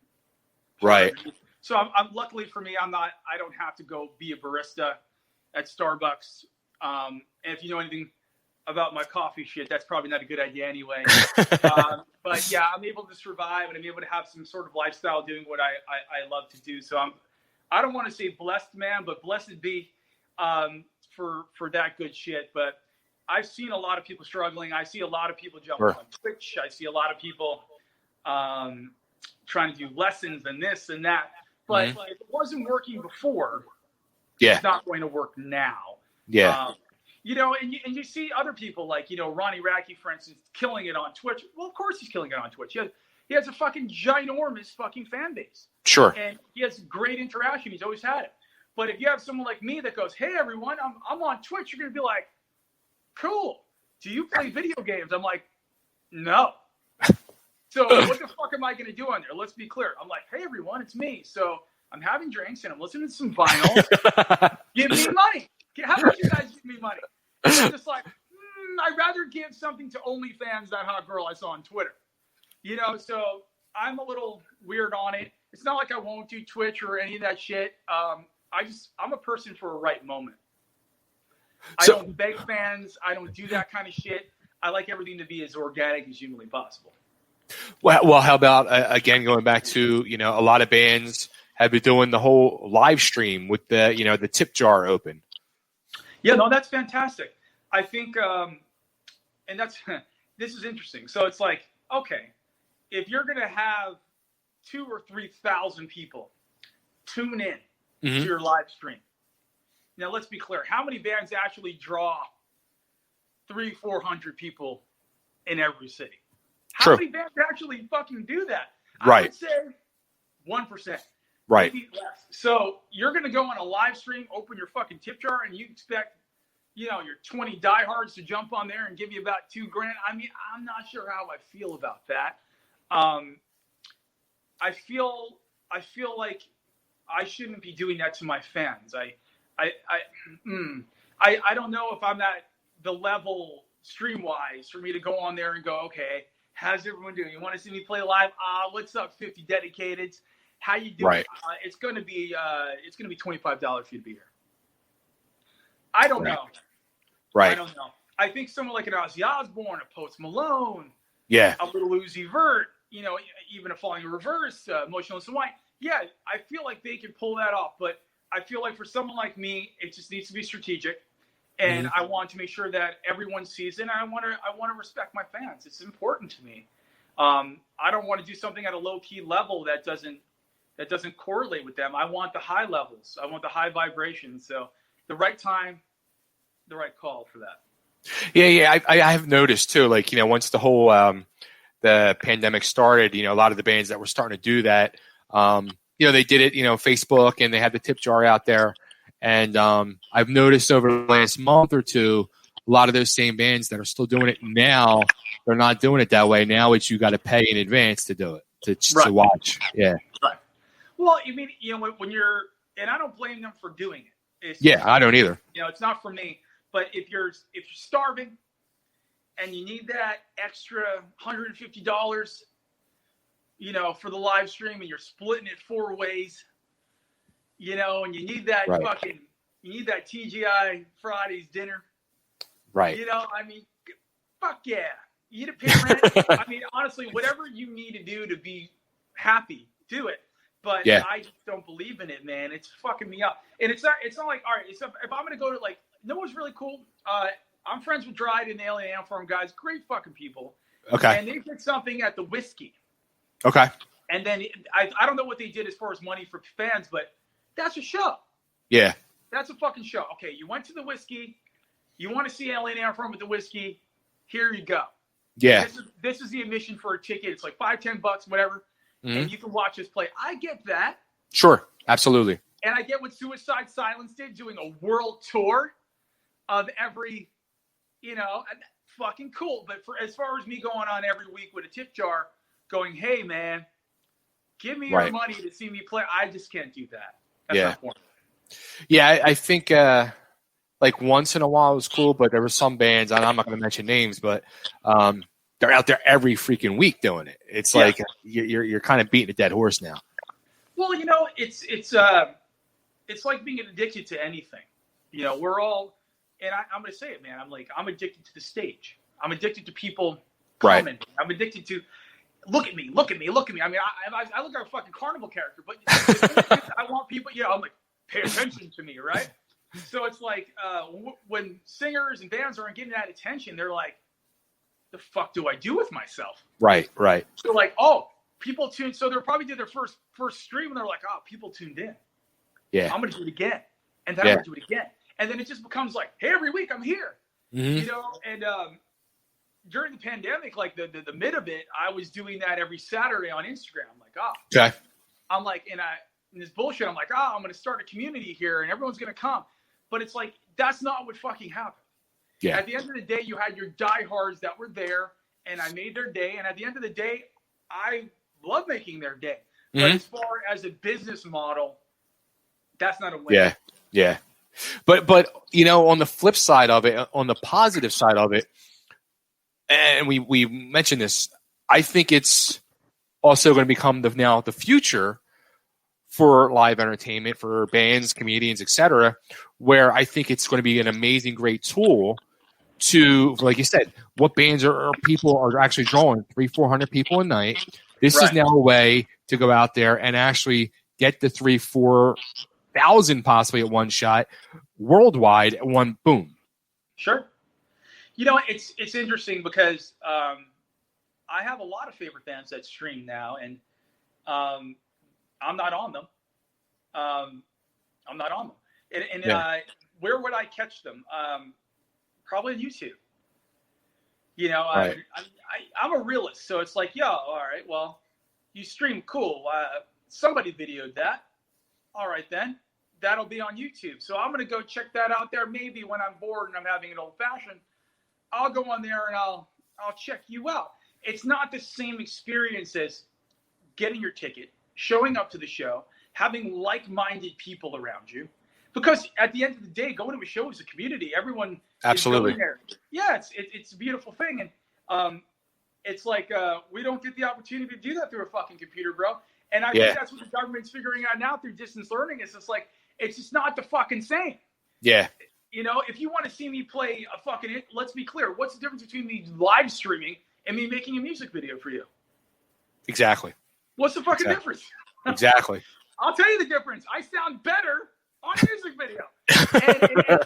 part. Right. So I'm luckily for me, I don't have to go be a barista at Starbucks. And if you know anything about my coffee shit, that's probably not a good idea anyway. But yeah, I'm able to survive, and I'm able to have some sort of lifestyle doing what I love to do. So I don't want to say blessed man, but blessed be for that good shit. But I've seen a lot of people struggling. I see a lot of people jumping on Twitch. I see a lot of people trying to do lessons and this and that. But if it wasn't working before, it's not going to work now. Yeah. And you see other people like, Ronnie Ragni, for instance, killing it on Twitch. Well, of course he's killing it on Twitch. He has a fucking ginormous fucking fan base. Sure. And he has great interaction. He's always had it. But if you have someone like me that goes, hey, everyone, I'm on Twitch, you're going to be like, cool. Do you play video games? I'm like, no. So what the fuck am I going to do on there? Let's be clear. I'm like, hey, everyone, it's me. So I'm having drinks and I'm listening to some vinyl. Give me money. How about you guys give me money? And I'm just like, I'd rather give something to OnlyFans, that hot girl I saw on Twitter. So I'm a little weird on it. It's not like I won't do Twitch or any of that shit. I'm a person for a right moment. I don't beg fans. I don't do that kind of shit. I like everything to be as organic as humanly possible. Well, how about, again, going back to, a lot of bands have been doing the whole live stream with the tip jar open. Yeah, no, that's fantastic. I think, and this is interesting. So it's like, okay, if you're going to have 2,000 or 3,000 people tune in to your live stream. Now, let's be clear. How many bands actually draw 300-400 people in every city? How many bands actually fucking do that? I would say 1%. Right. Maybe less. So you're going to go on a live stream, open your fucking tip jar, and you expect, your 20 diehards to jump on there and give you about $2,000. I mean, I'm not sure how I feel about that. I feel like I shouldn't be doing that to my fans. I don't know if I'm at the level stream-wise for me to go on there and go, okay, how's everyone doing? You want to see me play live? What's up, 50 dedicateds? How you doing? Right. It's going to be $25 for you to be here. I don't know. Right. I don't know. I think someone like an Ozzy Osbourne, a Post Malone, a little Uzi Vert, even a Falling in Reverse, Emotional White, yeah, I feel like they can pull that off. But I feel like for someone like me, it just needs to be strategic. And I want to make sure that everyone sees it. And I want to respect my fans. It's important to me. I don't want to do something at a low key level that doesn't correlate with them. I want the high levels. I want the high vibrations. So the right time, the right call for that. Yeah. I have noticed too, like, once the whole, the pandemic started, a lot of the bands that were starting to do that, they did it, Facebook, and they had the tip jar out there. And I've noticed over the last month or two, a lot of those same bands that are still doing it now, they're not doing it that way. Now it's you got to pay in advance to do it, to watch. Yeah. Right. Well, you mean, when you're, and I don't blame them for doing it. I don't either. It's not for me. But if you're starving and you need that extra $150, for the live stream, and you're splitting it 4 ways, and you need that you need that TGI Fridays dinner. Right. Fuck yeah. You need to pay rent. Honestly, whatever you need to do to be happy, do it. But I just don't believe in it, man. It's fucking me up. And it's not like, all right, if I'm going to go to, like, no one's really cool. I'm friends with Dryden and the Alien Ant Farm guys. Great fucking people. Okay. And they did something at the Whiskey. Okay. And then I don't know what they did as far as money for fans, but that's a show. Yeah. That's a fucking show. Okay, you went to the Whiskey. You want to see Alien Ant Farm with the Whiskey. Here you go. Yeah. This is the admission for a ticket. It's like $5-10, whatever. Mm-hmm. And you can watch us play. I get that. Sure. Absolutely. And I get what Suicide Silence did, doing a world tour of every, fucking cool. But as far as me going on every week with a tip jar going, hey, man, give me your money to see me play, I just can't do that. That's my point. Yeah, I think like once in a while it was cool, but there were some bands, and I'm not going to mention names, but they're out there every freaking week doing it. It's like you're kind of beating a dead horse now. Well, it's like being addicted to anything. We're all, and I'm going to say it, man. I'm addicted to the stage. I'm addicted to people commenting. Right. I'm addicted to look at me. I look like a fucking carnival character, but I want people. I'm like, pay attention to me, right? So it's like when singers and bands aren't getting that attention, they're like, the fuck do I do with myself? Right. So like, oh, people tuned. So they'll probably do their first stream, and they're like, oh, people tuned in. Yeah. I'm going to do it again. And then I'm going to do it again. And then it just becomes like, hey, every week I'm here. Mm-hmm. And during the pandemic, like the mid of it, I was doing that every Saturday on Instagram. I'm like, oh. Okay. I'm like, in this bullshit, I'm like, oh, I'm going to start a community here and everyone's going to come. But it's like, that's not what fucking happened. Yeah. At the end of the day, you had your diehards that were there, and I made their day. And at the end of the day, I love making their day. Mm-hmm. But as far as a business model, that's not a win. Yeah. But on the flip side of it, on the positive side of it, and we mentioned this, I think it's also going to become the future for live entertainment, for bands, comedians, etc., where I think it's going to be an amazing, great tool to, like you said, what bands or people are actually drawing 300-400 people a night. This is now a way to go out there and actually get the 3,000-4,000 possibly at one shot worldwide at one boom. Sure. It's interesting because I have a lot of favorite bands that stream now, and I'm not on them. And where would I catch them? Probably on YouTube. I'm a realist, so it's like, all right, well, you stream, cool. Somebody videoed that. All right, then. That'll be on YouTube. So I'm going to go check that out there. Maybe when I'm bored and I'm having an old fashioned, I'll go on there and I'll check you out. It's not the same experience as getting your ticket, showing up to the show, having like-minded people around you. Because at the end of the day, going to a show is a community. Everyone absolutely is going there. Yeah, it's a beautiful thing. And it's like we don't get the opportunity to do that through a fucking computer, bro. And I think that's what the government's figuring out now through distance learning. It's just like, it's just not the fucking same. Yeah. If you want to see me play a fucking, let's be clear, what's the difference between me live streaming and me making a music video for you? Exactly. What's the fucking difference? Exactly. I'll tell you the difference. I sound better on a music video.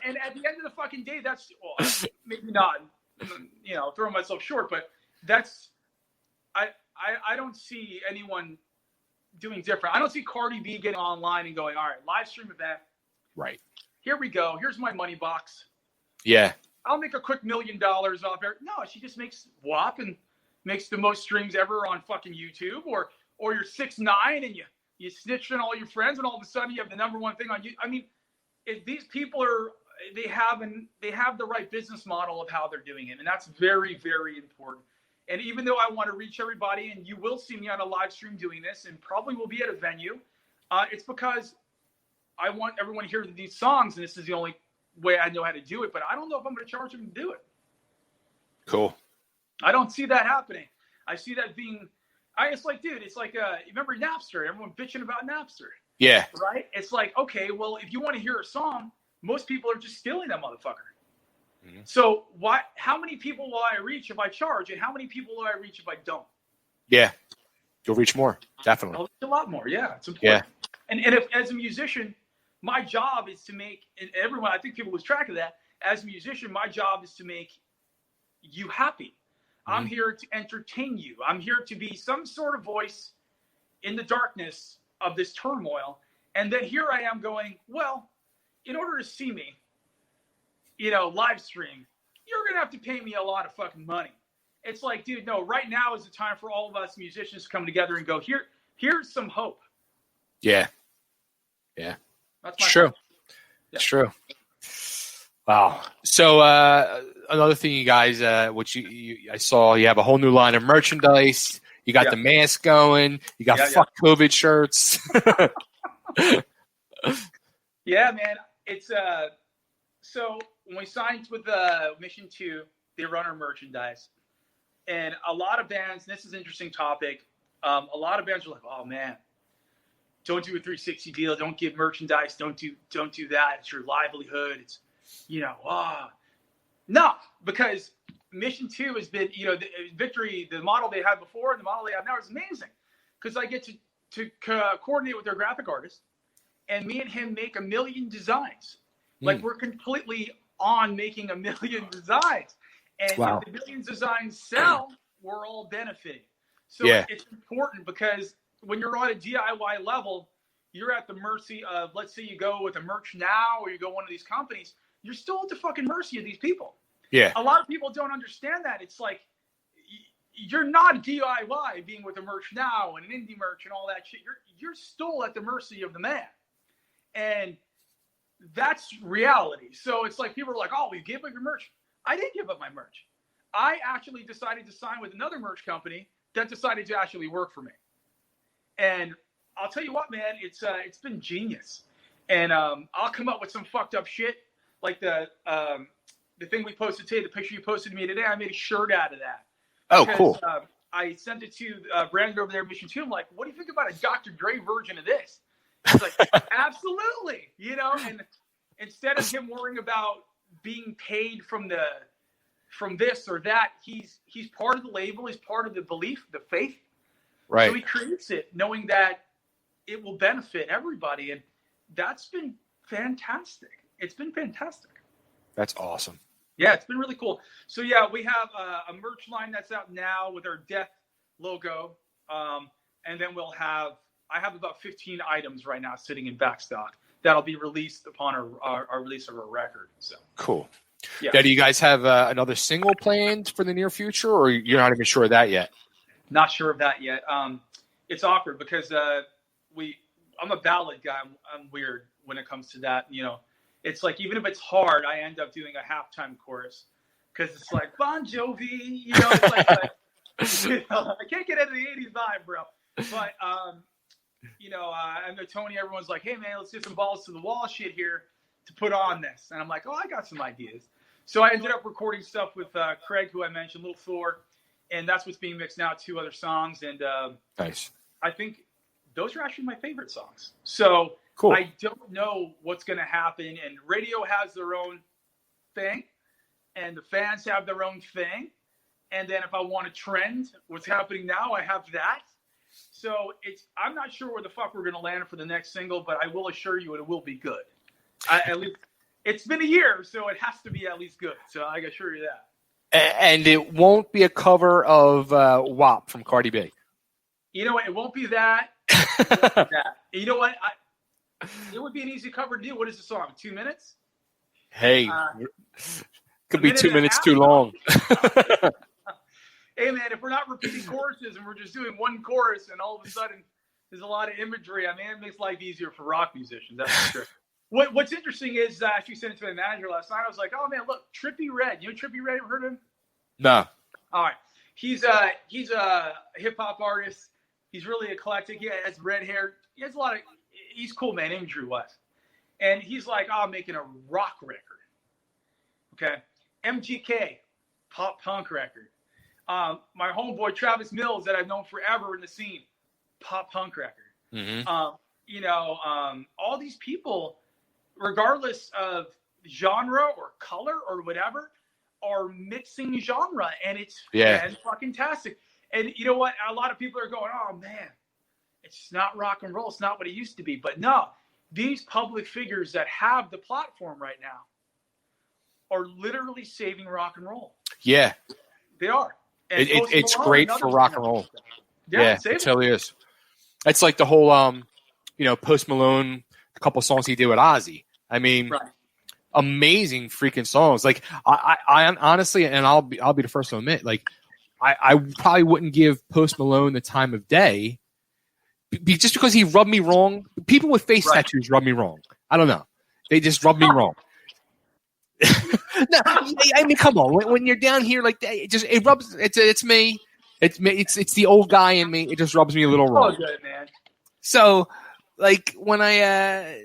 And at the end of the fucking day, that's, well, maybe not, throwing myself short, but that's, I don't see anyone doing different. I don't see Cardi B getting online and going, all right, live stream event. Right. Here we go. Here's my money box. Yeah. I'll make a quick $1 million off there. No, she just makes WAP and makes the most streams ever on fucking YouTube, or you're 6'9" and you snitched on all your friends, and all of a sudden you have the number one thing on you. I mean, if these people they have the right business model of how they're doing it, and that's very, very important. And even though I want to reach everybody, and you will see me on a live stream doing this, and probably will be at a venue, it's because I want everyone to hear these songs, and this is the only way I know how to do it. But I don't know if I'm going to charge them to do it. Cool. I don't see that happening. I see that being. It's like, dude, it's like, you remember Napster? Everyone bitching about Napster. Yeah. Right? It's like, okay, well, if you want to hear a song, most people are just stealing that motherfucker. Mm-hmm. So how many people will I reach if I charge, and how many people will I reach if I don't? Yeah. You'll reach more. Definitely. I'll reach a lot more. Yeah. It's important. Yeah. And if, as a musician, my job is to make, and everyone, I think people lose track of that. As a musician, my job is to make you happy. I'm here to entertain you. I'm here to be some sort of voice in the darkness of this turmoil. And then here I am going, well, in order to see me, live stream, you're going to have to pay me a lot of fucking money. It's like, dude, no, right now is the time for all of us musicians to come together and go, here's some hope. Yeah. Yeah. That's my true. point. It's true. Wow. So another thing, you guys, which I saw, you have a whole new line of merchandise. You got the mask going. You got fuck COVID shirts. Yeah, man. It's so when we signed with Mission 2, they run our merchandise, and a lot of bands. And this is an interesting topic. A lot of bands are like, "Oh man, don't do a 360 deal. Don't give merchandise. Don't do that. It's your livelihood. It's no, because Mission 2 has been, the Victory, the model they had before and the model they have now is amazing, because I get to coordinate with their graphic artist, and me and him make 1 million designs. Like, we're completely on making 1 million designs, and if the 1 million designs sell, we're all benefiting. So it's important, because when you're on a DIY level, you're at the mercy of, let's say you go with a Merch Now, or you go one of these companies, you're still at the fucking mercy of these people. Yeah. A lot of people don't understand that. It's like, you're not DIY being with a Merch Now and an indie merch and all that shit. You're still at the mercy of the man. And that's reality. So it's like, people are like, oh, you gave up your merch. I didn't give up my merch. I actually decided to sign with another merch company that decided to actually work for me. And I'll tell you what, man, it's been genius. And I'll come up with some fucked up shit, like the thing we posted today, the picture you posted to me today. I made a shirt out of that. Oh, because, cool. I sent it to Brandon over there at Mission 2. I'm like, what do you think about a Dr. Dre version of this? He's like, absolutely. And instead of him worrying about being paid from this or that, he's part of the label. He's part of the belief, the faith. Right. So he creates it knowing that it will benefit everybody. And that's been fantastic. It's been fantastic. That's awesome. Yeah, it's been really cool. So yeah, we have a merch line that's out now with our Death logo. And then I have about 15 items right now sitting in backstock that'll be released upon our release of our record. So cool. Yeah. Now, do you guys have another single planned for the near future, or you're not even sure of that yet? Not sure of that yet. It's awkward because I'm a ballad guy. I'm weird when it comes to that. It's like, even if it's hard, I end up doing a halftime chorus because it's like Bon Jovi. It's like I can't get into the 80s vibe, bro. But I know Tony. Everyone's like, hey man, let's do some balls to the wall shit here to put on this, and I'm like, oh, I got some ideas. So I ended up recording stuff with Craig, who I mentioned, Little Thor. And that's what's being mixed now, 2 other songs. And nice. I think those are actually my favorite songs. So cool. I don't know what's going to happen. And radio has their own thing. And the fans have their own thing. And then if I want to trend what's happening now, I have that. So I'm not sure where the fuck we're gonna land for the next single, but I will assure you it will be good. At least it's been a year, so it has to be at least good. So I can assure you that. And it won't be a cover of WAP from Cardi B. You know what? It won't be that. It won't be that. You know what? It would be an easy cover to do. What is the song? 2 minutes? Hey, could be 2 minutes too long. Hey, man, if we're not repeating choruses and we're just doing one chorus and all of a sudden there's a lot of imagery, I mean, it makes life easier for rock musicians. That's for sure. What's interesting is I actually sent it to my manager last night. I was like, oh, man, look, Trippie Redd. You know Trippie Redd? Ever heard of him? No. All right. He's a hip-hop artist. He's really eclectic. He has red hair. He has a lot of – he's cool, man, imagery-wise. And he's like, oh, I'm making a rock record. Okay. MGK, pop-punk record. My homeboy Travis Mills that I've known forever in the scene, pop-punk record. Mm-hmm. All these people, regardless of genre or color or whatever, are mixing genre, and it's fan-fucking-tastic. And you know what? A lot of people are going, oh, man, it's not rock and roll. It's not what it used to be. But no, these public figures that have the platform right now are literally saving rock and roll. Yeah. They are. It's great for rock and roll. Yeah, it totally is. It's like the whole, Post Malone, a couple songs he did with Ozzy. I mean, amazing freaking songs. Like I honestly, and I'll be the first to admit, like I probably wouldn't give Post Malone the time of day, just because he rubbed me wrong. People with face tattoos rub me wrong. I don't know. They just rub me wrong. No, I mean, come on. When you're down here like that, it rubs. It's me. It's the old guy in me. It just rubs me a little wrong. Oh, good, man. So, like when I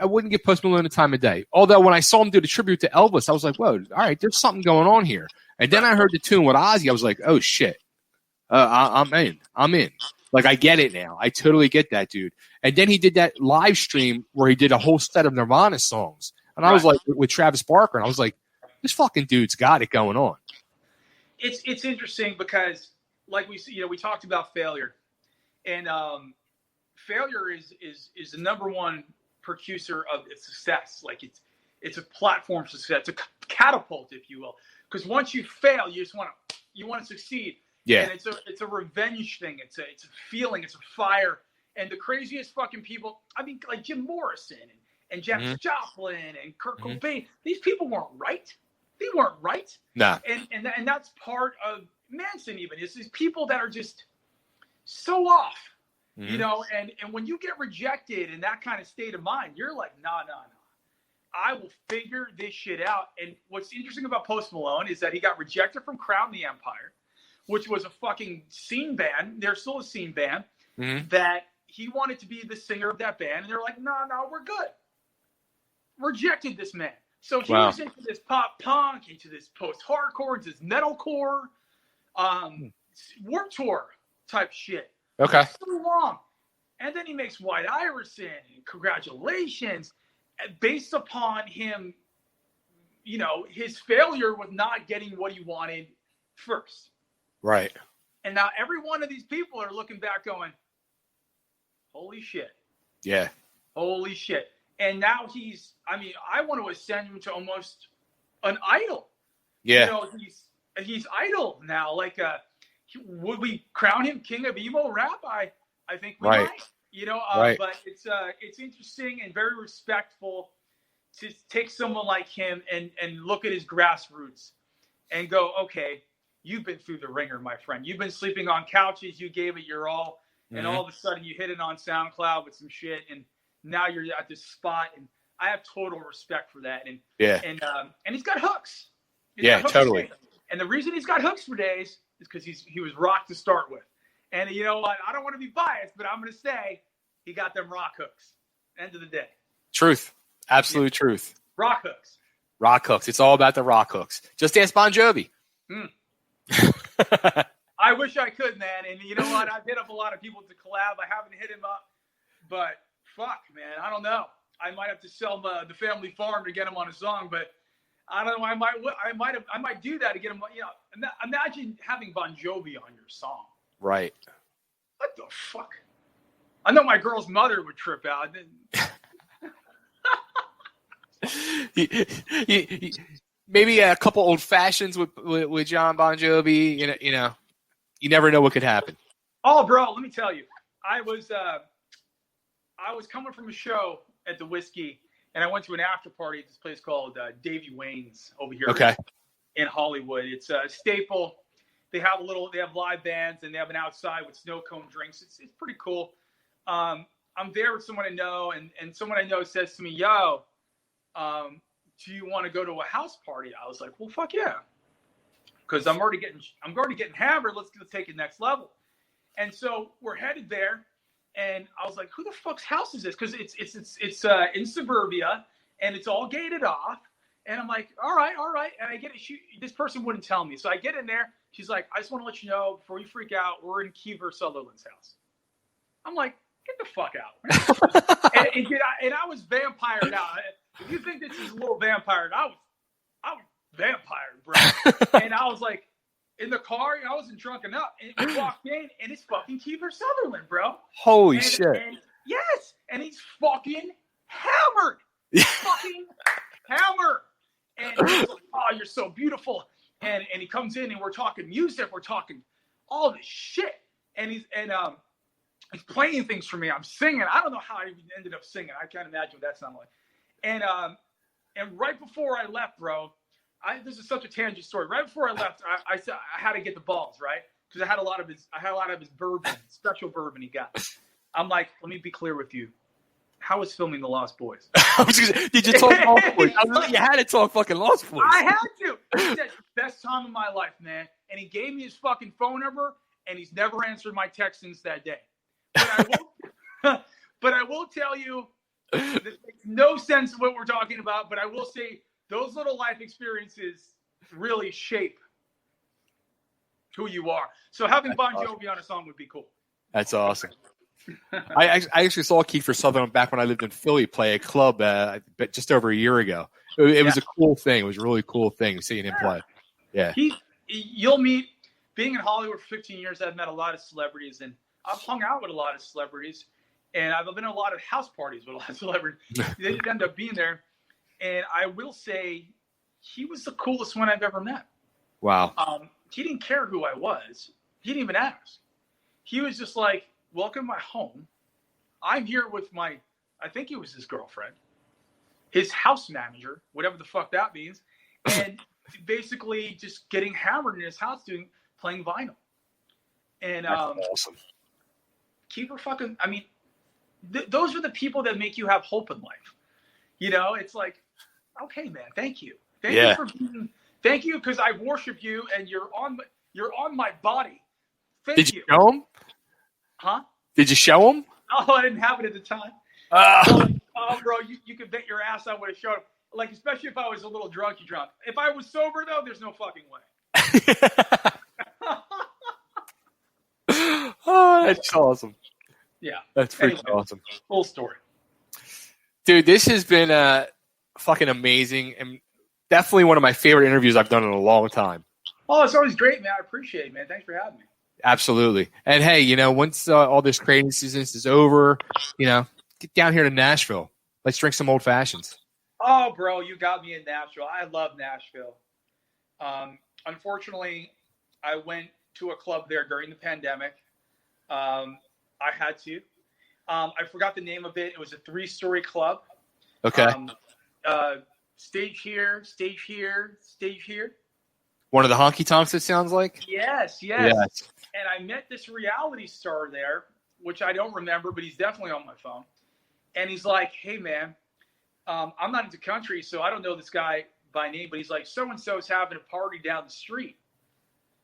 wouldn't give Post Malone the time of day. Although when I saw him do the tribute to Elvis, I was like, whoa, all right, there's something going on here. And then I heard the tune with Ozzy. I was like, oh shit, I'm in. Like I get it now. I totally get that, dude. And then he did that live stream where he did a whole set of Nirvana songs. And I was like, with Travis Barker, and I was like, this fucking dude's got it going on. It's interesting because, like we talked about failure, and failure is the number one precursor of success. Like it's a platform success, it's a catapult, if you will. Because once you fail, you want to succeed. Yeah. And it's a revenge thing. It's a feeling. It's a fire. And the craziest fucking people. I mean, like Jim Morrison and Janis Joplin and Kurt Cobain. These people weren't right. They weren't right. Nah. And that's part of Manson. Even it's these people that are just so off. You know. And when you get rejected in that kind of state of mind, you're like, no. I will figure this shit out. And what's interesting about Post Malone is that he got rejected from Crown the Empire, which was a fucking scene band. They're still a scene band. That he wanted to be the singer of that band. And they're like, no, we're good. Rejected this man. So he was into this pop punk, into this post-hardcore, into this metalcore, Warped Tour type shit. Okay. So long. And then he makes White Iverson. Congratulations. Based upon him, his failure with not getting what he wanted first. Right. And now every one of these people are looking back going, holy shit. Yeah. Holy shit. And now I want to ascend him to almost an idol. Yeah. He's idol now. Like, would we crown him king of emo rap? I think we might. But it's interesting and very respectful to take someone like him and look at his grassroots and go, okay, you've been through the ringer, my friend. You've been sleeping on couches. You gave it your all. And all of a sudden you hit it on SoundCloud with some shit. And now you're at this spot. And I have total respect for that. And he's got hooks. Totally. And the reason he's got hooks for days is because he was rock to start with. And you know what? I don't want to be biased, but I'm going to say he got them rock hooks. End of the day. Truth. Absolute truth. Rock hooks. Rock hooks. It's all about the rock hooks. Just ask Bon Jovi. I wish I could, man. And you know what? I've hit up a lot of people to collab. I haven't hit him up. But fuck, man. I don't know. I might have to sell the family farm to get him on a song, but I don't know. I might do that to get him. Imagine having Bon Jovi on your song. Right. What the the fuck? I know my girl's mother would trip out. Maybe a couple old fashions with John Bon Jovi. You never know what could happen. Oh, bro, let me tell you, I was coming from a show at the Whiskey, and I went to an after party at this place called Davy Wayne's over here in Hollywood. It's a staple. They have live bands, and they have an outside with snow cone drinks. It's pretty cool. I'm there with someone I know, and someone I know says to me, "Yo, do you want to go to a house party?" I was like, "Well, fuck yeah," because I'm already getting hammered. Let's take it next level. And so we're headed there, and I was like, "Who the fuck's house is this?" Because it's in suburbia, and it's all gated off. And I'm like, all right. And I get it. This person wouldn't tell me. So I get in there. She's like, "I just want to let you know before you freak out, we're in Kiefer Sutherland's house." I'm like, get the fuck out. and I was vampired out. If you think this is a little vampired, I was vampired, bro. And I was like, in the car, I wasn't drunk enough. And we walked in, and it's fucking Kiefer Sutherland, bro. Holy shit. And yes. And he's fucking hammered. Fucking hammered. And he's like, "Oh, you're so beautiful." And he comes in, and we're talking music. We're talking all this shit. And he's playing things for me. I'm singing. I don't know how I even ended up singing. I can't imagine what that sounded like. And right before I left, bro, this is such a tangent story. Right before I left, I said I had to get the balls, right? Because I had a lot of his bourbon, special bourbon he got. I'm like, let me be clear with you. How was filming The Lost Boys? Did you talk Lost Boys? You had to talk fucking Lost Boys. I had to. He said, "Best time of my life, man." And he gave me his fucking phone number, and he's never answered my text since that day. But I will tell you, this makes no sense of what we're talking about, but I will say those little life experiences really shape who you are. So having Bon Jovi on a song would be cool. That's awesome. I actually saw Kiefer Sutherland back when I lived in Philly play a club just over a year ago. It was a cool thing. It was a really cool thing seeing him play. Yeah. You'll meet, being in Hollywood for 15 years, I've met a lot of celebrities, and I've hung out with a lot of celebrities, and I've been in a lot of house parties with a lot of celebrities. They didn't end up being there. And I will say he was the coolest one I've ever met. Wow. He didn't care who I was. He didn't even ask. He was just like, "Welcome to my home. I'm here with I think he was his girlfriend, his house manager, whatever the fuck that means, and basically just getting hammered in his house playing vinyl." And that's awesome. Kiefer fucking, I mean, those are the people that make you have hope in life. It's like, okay, man, thank you. Thank you, because I worship you, and you're on my body. Did you show him? Huh? Did you show him? Oh, I didn't have it at the time. Bro, you could bet your ass I would have showed him. Like, especially if I was a little drunk. If I was sober, though, there's no fucking way. Oh, that's awesome. Yeah. That's freaking awesome. Full story. Dude, this has been fucking amazing, and definitely one of my favorite interviews I've done in a long time. Oh, it's always great, man. I appreciate it, man. Thanks for having me. Absolutely. And hey, once all this craziness is over, get down here to Nashville. Let's drink some old fashions. Oh, bro, you got me in Nashville. I love Nashville. Unfortunately, I went to a club there during the pandemic. I had to. I forgot the name of it. It was a 3-story club. Okay. Stage here, stage here, stage here. One of the honky tonks, it sounds like? Yes. And I met this reality star there, which I don't remember, but he's definitely on my phone. And he's like, "Hey, man, I'm not into country, so I don't know this guy by name, but he's like, so-and-so's having a party down the street."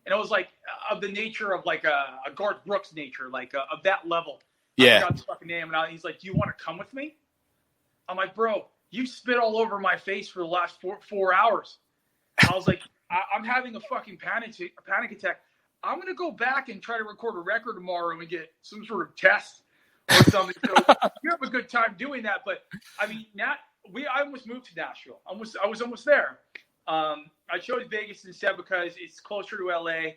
And it was like of the nature of like a Garth Brooks nature, like of that level. Yeah. I forgot his fucking name. And he's like, "Do you want to come with me?" I'm like, "Bro, you spit all over my face for the last four hours." I was like, I'm having a fucking panic attack. I'm going to go back and try to record a record tomorrow and get some sort of test or something. So you have a good time doing that. But I mean, I almost moved to Nashville. I was almost there. I chose Vegas instead because it's closer to LA,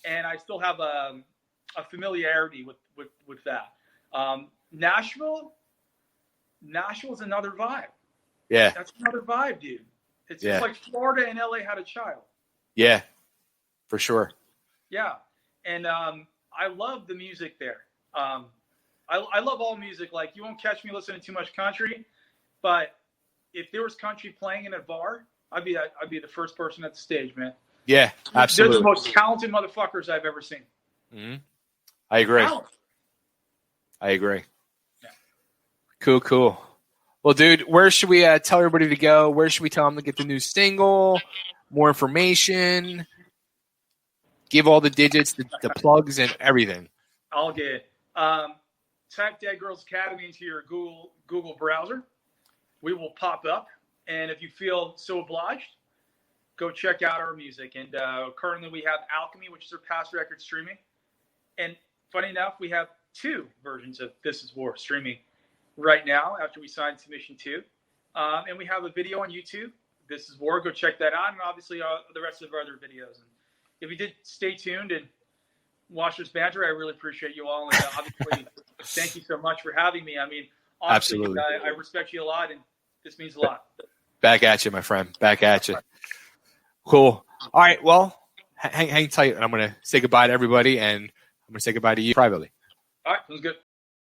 and I still have a familiarity with that. Nashville's another vibe. Yeah. That's another vibe, dude. It's like Florida and LA had a child. Yeah, for sure. Yeah. And I love the music there. I love all music. Like, you won't catch me listening to too much country, but if there was country playing in a bar, I'd be the first person at the stage, man. Yeah, absolutely. They're the most talented motherfuckers I've ever seen. Mm-hmm. I agree. Wow. I agree. Yeah. Cool. Well, dude, where should we tell everybody to go? Where should we tell them to get the new single? More information? Give all the digits, the plugs, and everything. I'll get it. Type Dead Girls Academy into your Google browser. We will pop up. And if you feel so obliged, go check out our music. And currently we have Alchemy, which is our past record streaming. And funny enough, we have 2 versions of This Is War streaming right now after we signed Submission 2. And we have a video on YouTube, This Is War. Go check that out. And obviously the rest of our other videos. And if you did stay tuned and watch this banter, I really appreciate you all. And obviously, thank you so much for having me. I mean, honestly, absolutely. I respect you a lot, and this means a lot. Back at you, my friend. Back at you. Cool. All right. Well, hang tight. And I'm going to say goodbye to everybody, and I'm going to say goodbye to you privately. All right. Sounds good.